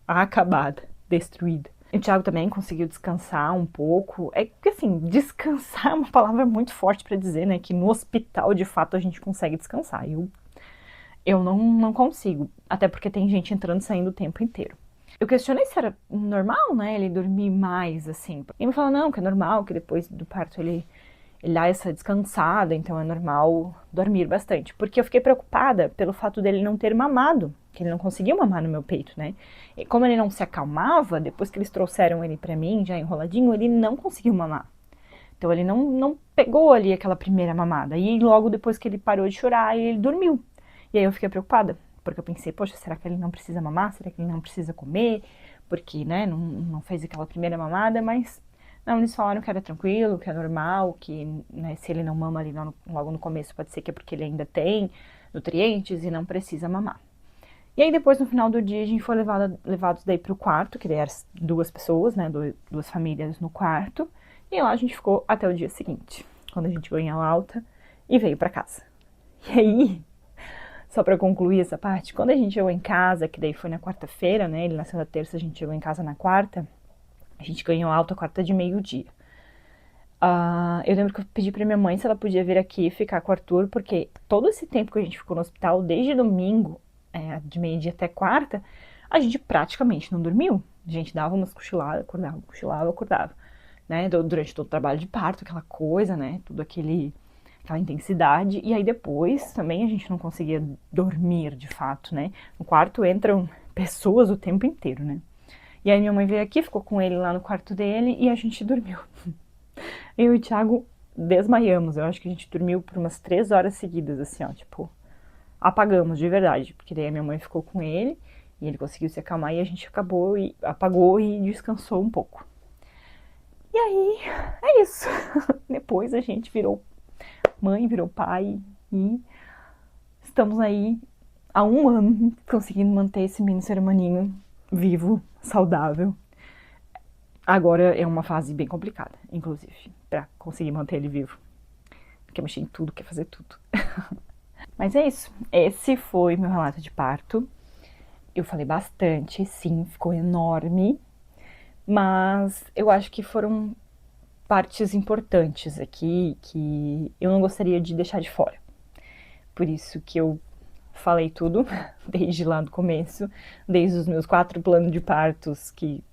acabada, destruída. O Thiago também conseguiu descansar um pouco. É que assim, descansar é uma palavra muito forte para dizer, né? Que no hospital, de fato, a gente consegue descansar. Eu não consigo. Até porque tem gente entrando e saindo o tempo inteiro. Eu questionei se era normal, né? Ele dormir mais, assim. E me fala, não, que é normal, que depois do parto ele dá essa descansada, então é normal dormir bastante. Porque eu fiquei preocupada pelo fato dele não ter mamado, que ele não conseguiu mamar no meu peito, né? E como ele não se acalmava, depois que eles trouxeram ele pra mim, já enroladinho, ele não conseguiu mamar. Então ele não pegou ali aquela primeira mamada. E logo depois que ele parou de chorar, ele dormiu. E aí eu fiquei preocupada, porque eu pensei, poxa, será que ele não precisa mamar? Será que ele não precisa comer? Porque, né, não fez aquela primeira mamada, mas não, eles falaram que era tranquilo, que é normal, que né, se ele não mama ali logo no começo, pode ser que é porque ele ainda tem nutrientes e não precisa mamar. E aí depois, no final do dia, a gente foi levados daí pro quarto, que daí eram 2 pessoas, né, 2 famílias no quarto. E lá a gente ficou até o dia seguinte, quando a gente ganhou alta e veio pra casa. E aí, só pra concluir essa parte, quando a gente chegou em casa, que daí foi na quarta-feira, né, ele nasceu na terça, a gente chegou em casa na quarta, a gente ganhou alta quarta de meio-dia. Eu lembro que eu pedi pra minha mãe se ela podia vir aqui ficar com o Arthur, porque todo esse tempo que a gente ficou no hospital, desde domingo, de meio-dia até quarta, a gente praticamente não dormiu. A gente dava umas cochiladas, acordava, né? Durante todo o trabalho de parto, aquela coisa, né? Tudo aquela intensidade. E aí depois também a gente não conseguia dormir de fato, né? No quarto entram pessoas o tempo inteiro, né? E aí minha mãe veio aqui, ficou com ele lá no quarto dele e a gente dormiu. Eu e o Thiago desmaiamos. Eu acho que a gente dormiu por umas 3 horas seguidas, assim, ó, tipo, apagamos de verdade. Porque daí a minha mãe ficou com ele e ele conseguiu se acalmar e a gente apagou e descansou um pouco. E aí, é isso. Depois a gente virou mãe, virou pai e estamos aí há 1 ano conseguindo manter esse mini ser humaninho vivo, saudável. Agora é uma fase bem complicada, inclusive, pra conseguir manter ele vivo. Quer mexer em tudo, quer fazer tudo. Mas é isso. Esse foi meu relato de parto. Eu falei bastante, sim, ficou enorme. Mas eu acho que foram partes importantes aqui que eu não gostaria de deixar de fora. Por isso que eu falei tudo, desde lá do começo, desde os meus 4 planos de partos, que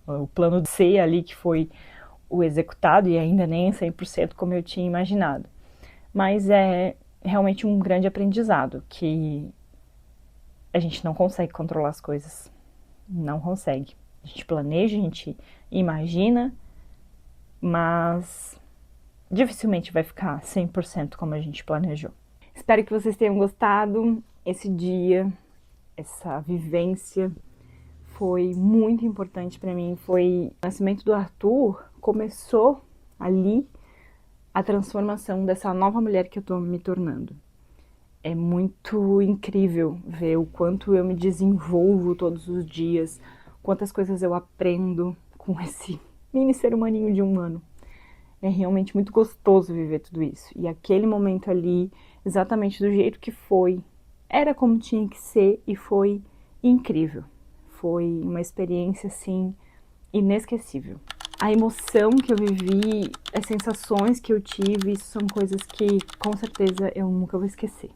o plano C ali que foi o executado, e ainda nem 100% como eu tinha imaginado. Mas é realmente um grande aprendizado, que a gente não consegue controlar as coisas. Não consegue. A gente planeja, a gente imagina, mas dificilmente vai ficar 100% como a gente planejou. Espero que vocês tenham gostado. Esse dia, essa vivência foi muito importante para mim. Foi o nascimento do Arthur, começou ali a transformação dessa nova mulher que eu tô me tornando. É muito incrível ver o quanto eu me desenvolvo todos os dias, quantas coisas eu aprendo com esse mini ser humaninho de 1 ano. É realmente muito gostoso viver tudo isso. E aquele momento ali, exatamente do jeito que foi, era como tinha que ser e foi incrível. Foi uma experiência, assim, inesquecível. A emoção que eu vivi, as sensações que eu tive, são coisas que, com certeza, eu nunca vou esquecer.